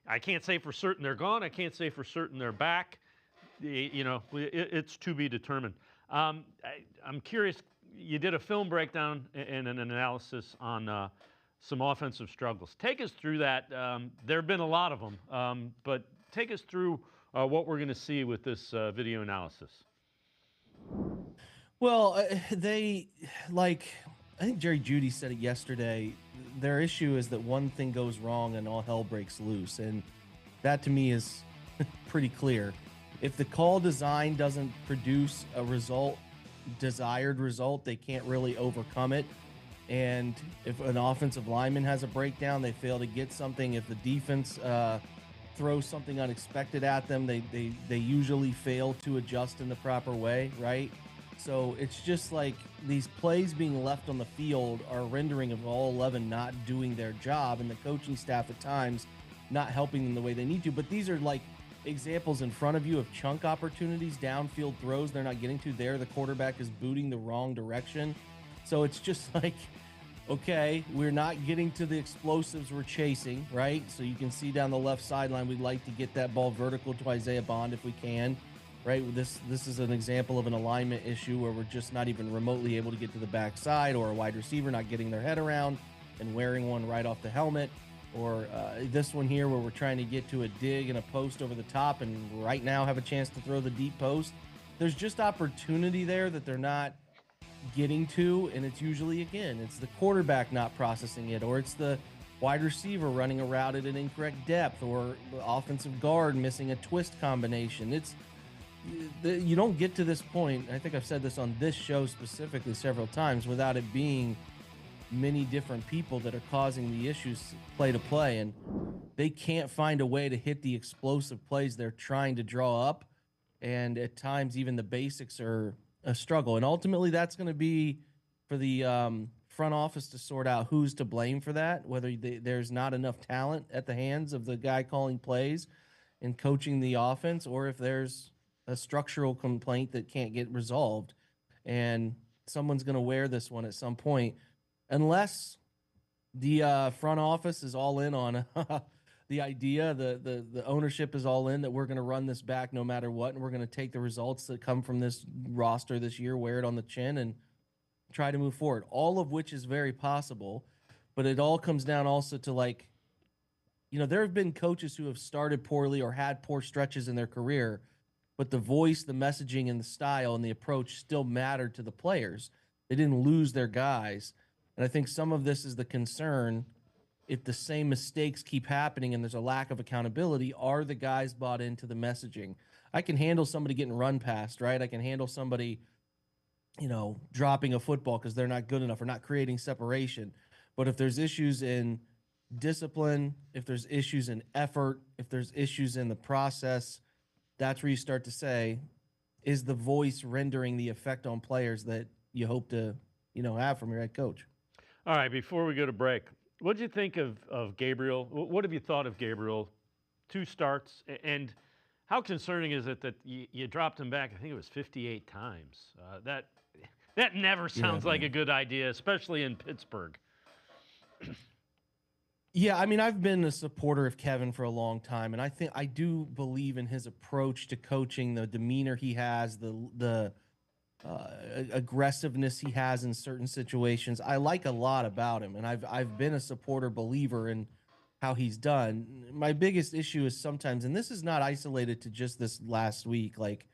I can't say for certain they're gone. I can't say for certain they're back. It's to be determined. I'm curious. You did a film breakdown and an analysis on some offensive struggles. Take us through that. There have been a lot of them, but take us through what we're going to see with this video analysis. Well, I think Jerry Jeudy said it yesterday. Their issue is that one thing goes wrong and all hell breaks loose. And that to me is pretty clear. If the call design doesn't produce a desired result, they can't really overcome it. And if an offensive lineman has a breakdown, they fail to get something. If the defense throws something unexpected at them, they usually fail to adjust in the proper way, right? So it's just like these plays being left on the field are rendering of all 11 not doing their job, and the coaching staff at times not helping them the way they need to. But these are like examples in front of you of chunk opportunities, downfield throws they're not getting to. There, the quarterback is booting the wrong direction. So it's just like, okay, we're not getting to the explosives we're chasing, right? So you can see down the left sideline, we'd like to get that ball vertical to Isaiah Bond if we can, right? This is an example of an alignment issue where we're just not even remotely able to get to the backside, or a wide receiver not getting their head around and wearing one right off the helmet, or this one here where we're trying to get to a dig and a post over the top and right now have a chance to throw the deep post. There's just opportunity there that they're not getting to, and it's usually, again, it's the quarterback not processing it, or it's the wide receiver running a route at an incorrect depth, or the offensive guard missing a twist combination. You don't get to this point, I think I've said this on this show specifically several times, without it being many different people that are causing the issues play to play, and they can't find a way to hit the explosive plays they're trying to draw up, and at times even the basics are a struggle. And ultimately that's going to be for the front office to sort out who's to blame for that, whether there's not enough talent at the hands of the guy calling plays and coaching the offense, or if there's a structural complaint that can't get resolved. And someone's going to wear this one at some point, unless the front office is all in on the idea, the ownership is all in that we're going to run this back no matter what, and we're going to take the results that come from this roster this year, wear it on the chin, and try to move forward. All of which is very possible, but it all comes down also to, like, there have been coaches who have started poorly or had poor stretches in their career, but the voice, the messaging, and the style and the approach still mattered to the players. They didn't lose their guys. And I think some of this is the concern. If the same mistakes keep happening and there's a lack of accountability, are the guys bought into the messaging? I can handle somebody getting run past, right? I can handle somebody, dropping a football because they're not good enough or not creating separation. But if there's issues in discipline, if there's issues in effort, if there's issues in the process, that's where you start to say, is the voice rendering the effect on players that you hope to, have from your head coach? All right, before we go to break, what did you think of Gabriel? What have you thought of Gabriel? 2 starts, and how concerning is it that you dropped him back? I think it was 58 times. That never sounds like a good idea, especially in Pittsburgh. Yeah, I mean, I've been a supporter of Kevin for a long time, and I do believe in his approach to coaching, the demeanor he has, the aggressiveness he has in certain situations. I like a lot about him, and I've been a supporter believer in how he's done. My biggest issue is sometimes, and this is not isolated to just this last week, like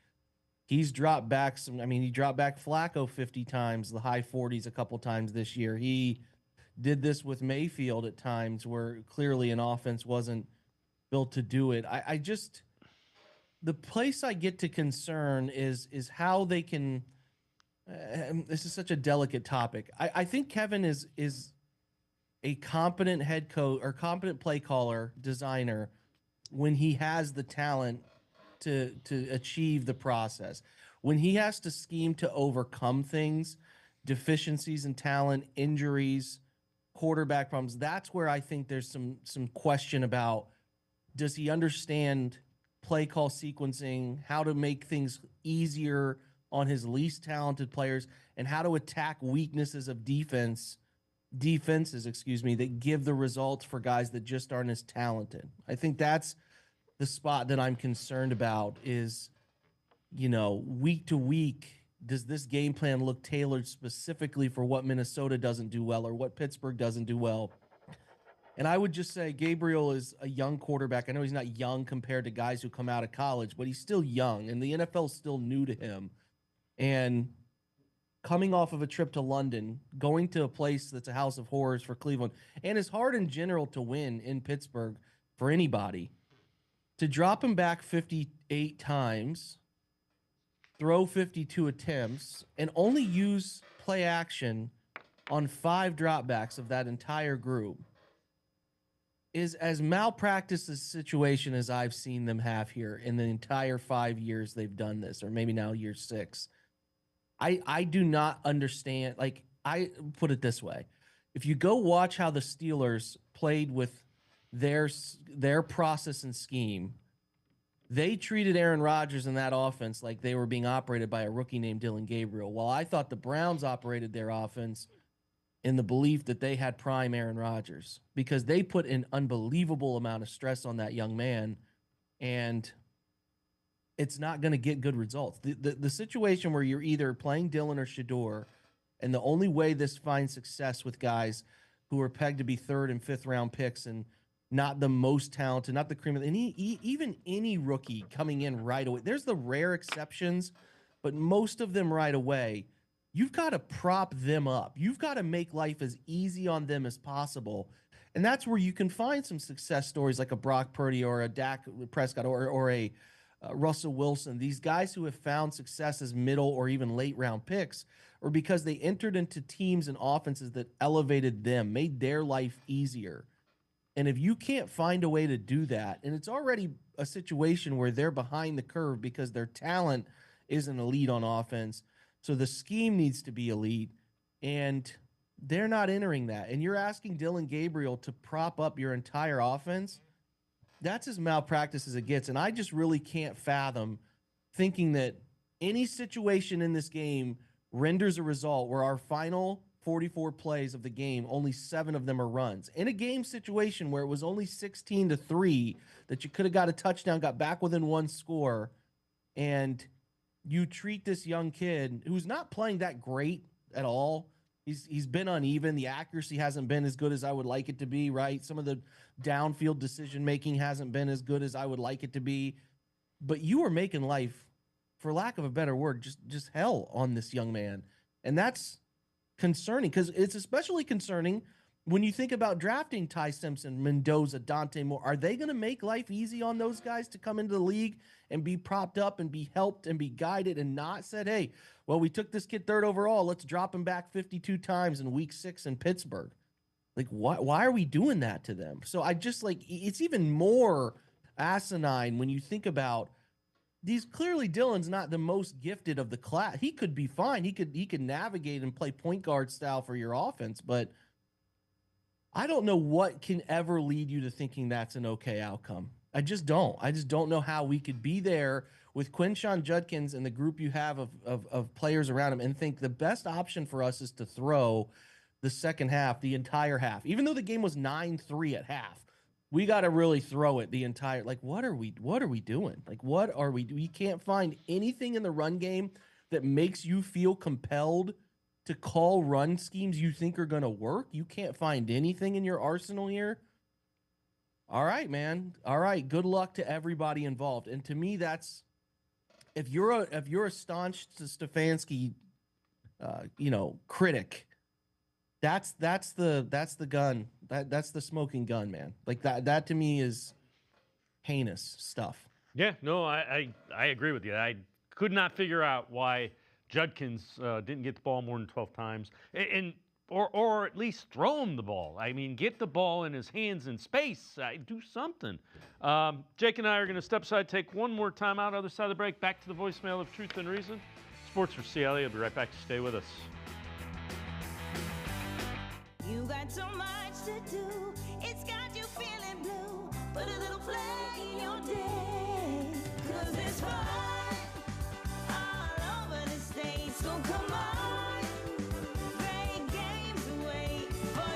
he's dropped back he dropped back Flacco 50 times, the high 40s a couple times this year. He did this with Mayfield at times where clearly an offense wasn't built to do it. I just, the place I get to concern is how they can, this is such a delicate topic. I think Kevin is a competent head coach or competent play caller, designer, when he has the talent to achieve the process. When he has to scheme to overcome things, deficiencies in talent, injuries, quarterback problems, that's where I think there's some question about, does he understand play call sequencing, how to make things easier on his least talented players, and how to attack weaknesses of defense defenses, that give the results for guys that just aren't as talented. I think that's the spot that I'm concerned about is, week to week, does this game plan look tailored specifically for what Minnesota doesn't do well or what Pittsburgh doesn't do well? And I would just say Gabriel is a young quarterback. I know he's not young compared to guys who come out of college, but he's still young, and the NFL is still new to him. And coming off of a trip to London, going to a place that's a house of horrors for Cleveland, and it's hard in general to win in Pittsburgh for anybody, to drop him back 58 times, throw 52 attempts, and only use play action on 5 dropbacks of that entire group is as malpractice a situation as I've seen them have here in the entire 5 years they've done this, or maybe now year 6. I do not understand. Like, I put it this way. If you go watch how the Steelers played with their process and scheme, they treated Aaron Rodgers in that offense like they were being operated by a rookie named Dylan Gabriel. While I thought the Browns operated their offense in the belief that they had prime Aaron Rodgers, because they put an unbelievable amount of stress on that young man, and it's not going to get good results. The situation where you're either playing Dylan or Shador, and the only way this finds success with guys who are pegged to be 3rd and 5th round picks and not the most talented, not the cream of even any rookie coming in right away. There's the rare exceptions, but most of them right away. You've got to prop them up. You've got to make life as easy on them as possible. And that's where you can find some success stories like a Brock Purdy or a Dak Prescott or a Russell Wilson. These guys who have found success as middle or even late round picks, or because they entered into teams and offenses that elevated them, made their life easier. And if you can't find a way to do that, and it's already a situation where they're behind the curve because their talent isn't elite on offense, so the scheme needs to be elite, and they're not entering that. And you're asking Dylan Gabriel to prop up your entire offense. That's as malpractice as it gets. And I just really can't fathom thinking that any situation in this game renders a result where our final 44 plays of the game, only 7 of them are runs. In a game situation where it was only 16-3, that you could have got a touchdown, got back within 1 score, and you treat this young kid who's not playing that great at all. He's been uneven. The accuracy hasn't been as good as I would like it to be, right? Some of the downfield decision-making hasn't been as good as I would like it to be. But you are making life, for lack of a better word, just hell on this young man. And that's concerning, because it's especially concerning when you think about drafting Ty Simpson, Mendoza, Dante Moore. Are they going to make life easy on those guys to come into the league and be propped up and be helped and be guided, and not said, hey, well, we took this kid 3rd overall, let's drop him back 52 times in week 6 in Pittsburgh? Like, why are we doing that to them? So I just, like, it's even more asinine when you think about these. Clearly Dylan's not the most gifted of the class. He could be fine. He could navigate and play point guard style for your offense, but I don't know what can ever lead you to thinking that's an okay outcome. I just don't. I just don't know how we could be there with Quinshon Judkins and the group you have of players around him and think the best option for us is to throw the second half, the entire half. Even though the game was 9-3 at half, we got to really throw it the entire. Like, what are we doing? Like, what are we doing? You can't find anything in the run game that makes you feel compelled to call run schemes you think are going to work. You can't find anything in your arsenal here. All right, man. All right. Good luck to everybody involved. And to me, that's, if you're a staunch Stefanski, critic, that's the gun. That's the smoking gun, man. Like that to me is heinous stuff. Yeah, no, I agree with you. I could not figure out why Judkins didn't get the ball more than 12 times, or at least throw him the ball. I mean, get the ball in his hands in space. Do something. Jake and I are going to step aside, take one more time out, other side of the break, back to the voicemail of Truth and Reason. Sports for CLE. I'll be right back. Stay with us. You got so much to do, it's got you feeling blue. Put a little flag in your day, 'cause it's fun all over the state. So come on, great games away for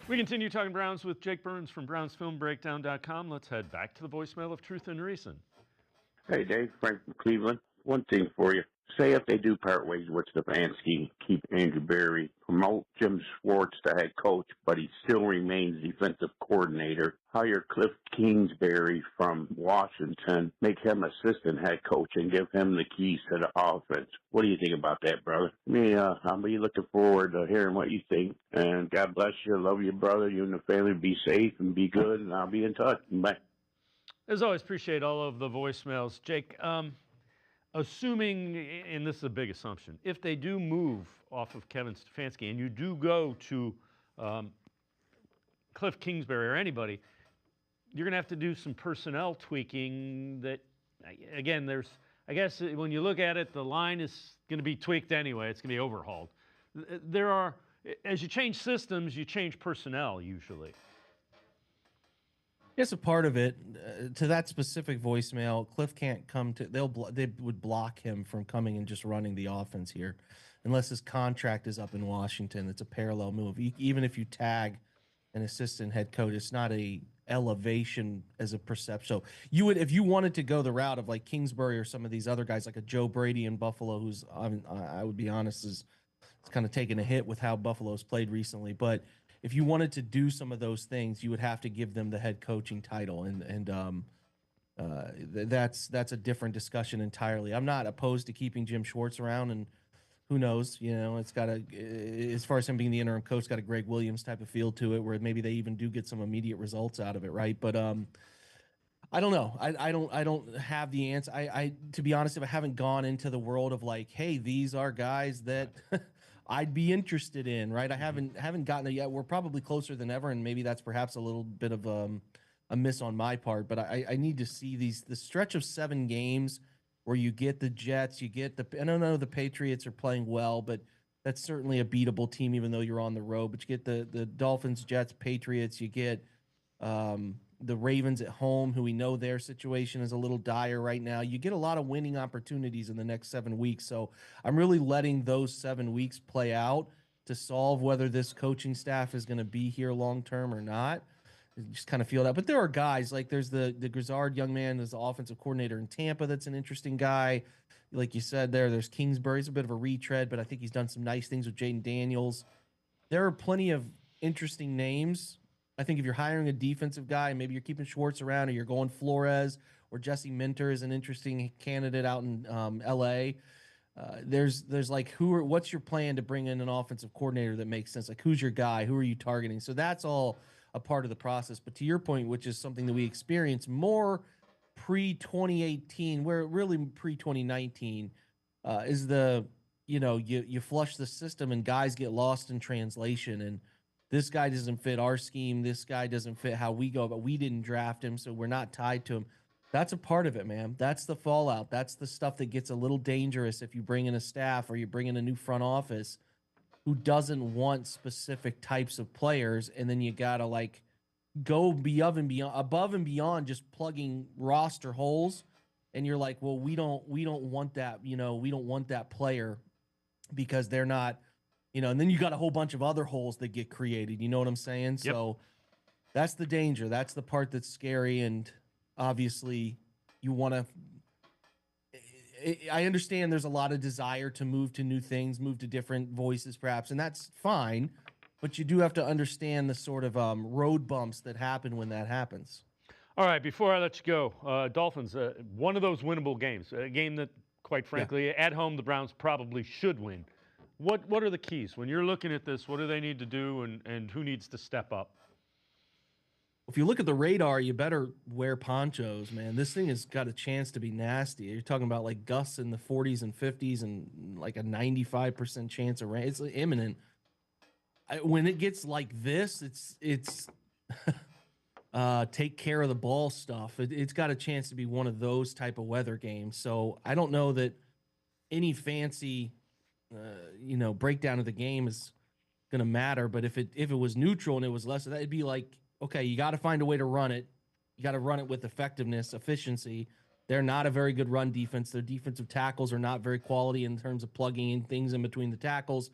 We continue talking Browns with Jake Burns from BrownsFilmBreakdown.com. Let's head back to the voicemail of Truth and Reason. Hey, Dave, Frank from Cleveland. One thing for you. Say if they do part ways with Stefanski, keep Andrew Berry, promote Jim Schwartz to head coach, but he still remains defensive coordinator. Hire Cliff Kingsbury from Washington, make him assistant head coach, and give him the keys to the offense. What do you think about that, brother? I'll be looking forward to hearing what you think. And God bless you. Love you, brother. You and the family. Be safe and be good, and I'll be in touch. Bye. As always, appreciate all of the voicemails. Jake, assuming, and this is a big assumption, if they do move off of Kevin Stefanski and you do go to Cliff Kingsbury or anybody, you're going to have to do some personnel tweaking that, again, I guess when you look at it, the line is going to be tweaked anyway. It's going to be overhauled. As you change systems, you change personnel usually. It's a part of it. To that specific voicemail, Cliff can't come to. They would block him from coming and just running the offense here, unless his contract is up in Washington. It's a parallel move. Even if you tag an assistant head coach, it's not a elevation as a perception. So you would, if you wanted to go the route of like Kingsbury or some of these other guys, like a Joe Brady in Buffalo, who's I would be honest is kind of taking a hit with how Buffalo's played recently, but. If you wanted to do some of those things, you would have to give them the head coaching title, and that's a different discussion entirely. I'm not opposed to keeping Jim Schwartz around, and who knows, it's got as far as him being the interim coach, got a Greg Williams type of feel to it, where maybe they even do get some immediate results out of it, right? But I don't know. I don't have the answer. I to be honest, if I haven't gone into the world of like, hey, these are guys that. I'd be interested in, right? I haven't gotten it yet. We're probably closer than ever, and maybe that's perhaps a little bit of a miss on my part. But I need to see the stretch of 7 games where you get the Jets, you get I don't know, the Patriots are playing well, but that's certainly a beatable team, even though you're on the road. But you get the Dolphins, Jets, Patriots. You get the Ravens at home, who we know their situation is a little dire right now. You get a lot of winning opportunities in the next 7 weeks. So I'm really letting those 7 weeks play out to solve whether this coaching staff is going to be here long term or not. Just kind of feel that. But there are guys like there's the Grizzard young man, there's the offensive coordinator in Tampa that's an interesting guy. Like you said there's Kingsbury. He's a bit of a retread, but I think he's done some nice things with Jaden Daniels. There are plenty of interesting names. I think if you're hiring a defensive guy, maybe you're keeping Schwartz around, or you're going Flores or Jesse Minter is an interesting candidate out in L.A. There's like what's your plan to bring in an offensive coordinator that makes sense? Like who's your guy? Who are you targeting? So that's all a part of the process. But to your point, which is something that we experience more pre-2018, where really pre-2019 is you flush the system and guys get lost in translation, and this guy doesn't fit our scheme. This guy doesn't fit how we go, but we didn't draft him, so we're not tied to him. That's a part of it, man. That's the fallout. That's the stuff that gets a little dangerous if you bring in a staff or you bring in a new front office who doesn't want specific types of players, and then you got to like go above and beyond just plugging roster holes, and you're like, well, we don't want that, we don't want that player because they're not. And then you got a whole bunch of other holes that get created. You know what I'm saying? Yep. So that's the danger. That's the part that's scary. And obviously you want to, I understand there's a lot of desire to move to new things, move to different voices perhaps, and that's fine. But you do have to understand the sort of road bumps that happen when that happens. All right, before I let you go, Dolphins, one of those winnable games, a game that, quite frankly, at home the Browns probably should win. What are the keys? When you're looking at this, what do they need to do, and who needs to step up? If you look at the radar, you better wear ponchos, man. This thing has got a chance to be nasty. You're talking about like gusts in the 40s and 50s and like a 95% chance of rain. It's imminent. When it gets like this, it's take care of the ball stuff. It's got a chance to be one of those type of weather games. So I don't know that any fancy breakdown of the game is going to matter. But if it was neutral and it was less of that, it'd be like, okay, you got to find a way to run it. You got to run it with effectiveness, efficiency. They're not a very good run defense. Their defensive tackles are not very quality in terms of plugging in things in between the tackles.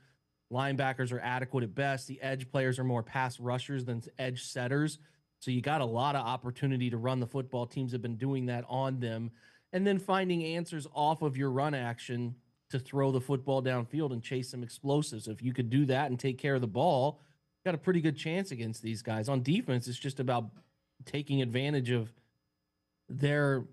Linebackers are adequate at best. The edge players are more pass rushers than edge setters. So you got a lot of opportunity to run the football. Teams have been doing that on them. And then finding answers off of your run action to throw the football downfield and chase some explosives. If you could do that and take care of the ball, got a pretty good chance against these guys. On defense, it's just about taking advantage of their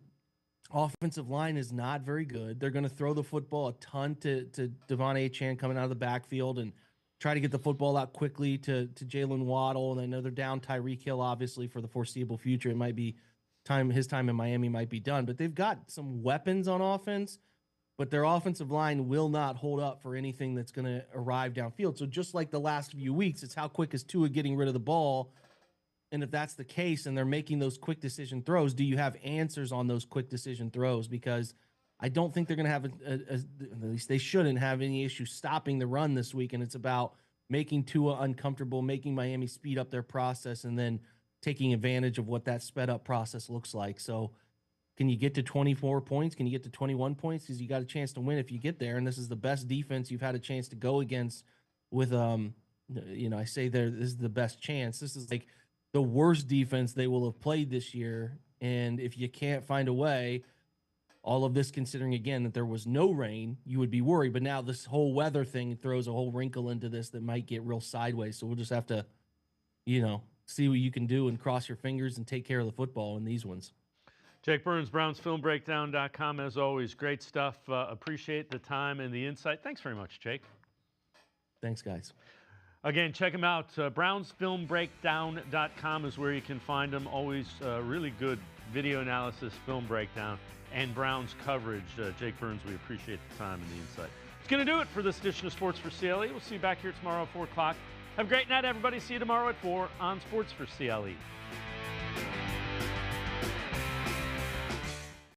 offensive line is not very good. They're going to throw the football a ton to Devon Achane coming out of the backfield and try to get the football out quickly to Jalen Waddle. And I know they're down Tyreek Hill, obviously, for the foreseeable future. It might be his time in Miami might be done. But they've got some weapons on offense, but their offensive line will not hold up for anything that's going to arrive downfield. So just like the last few weeks, it's how quick is Tua getting rid of the ball. And if that's the case and they're making those quick decision throws, do you have answers on those quick decision throws? Because I don't think they're going to have, at least they shouldn't have any issue stopping the run this week. And it's about making Tua uncomfortable, making Miami speed up their process, and then taking advantage of what that sped up process looks like. So can you get to 24 points? Can you get to 21 points? Because you got a chance to win if you get there. And this is the best defense you've had a chance to go against with, I say this is the best chance. This is like the worst defense they will have played this year. And if you can't find a way, all of this considering, again, that there was no rain, you would be worried. But now this whole weather thing throws a whole wrinkle into this that might get real sideways. So we'll just have to, see what you can do and cross your fingers and take care of the football in these ones. Jake Burns, BrownsFilmBreakdown.com. As always, great stuff. Appreciate the time and the insight. Thanks very much, Jake. Thanks, guys. Again, check them out. BrownsFilmBreakdown.com is where you can find them. Always really good video analysis, film breakdown, and Browns coverage. Jake Burns, we appreciate the time and the insight. It's going to do it for this edition of Sports for CLE. We'll see you back here tomorrow at 4 o'clock. Have a great night, everybody. See you tomorrow at 4 on Sports for CLE.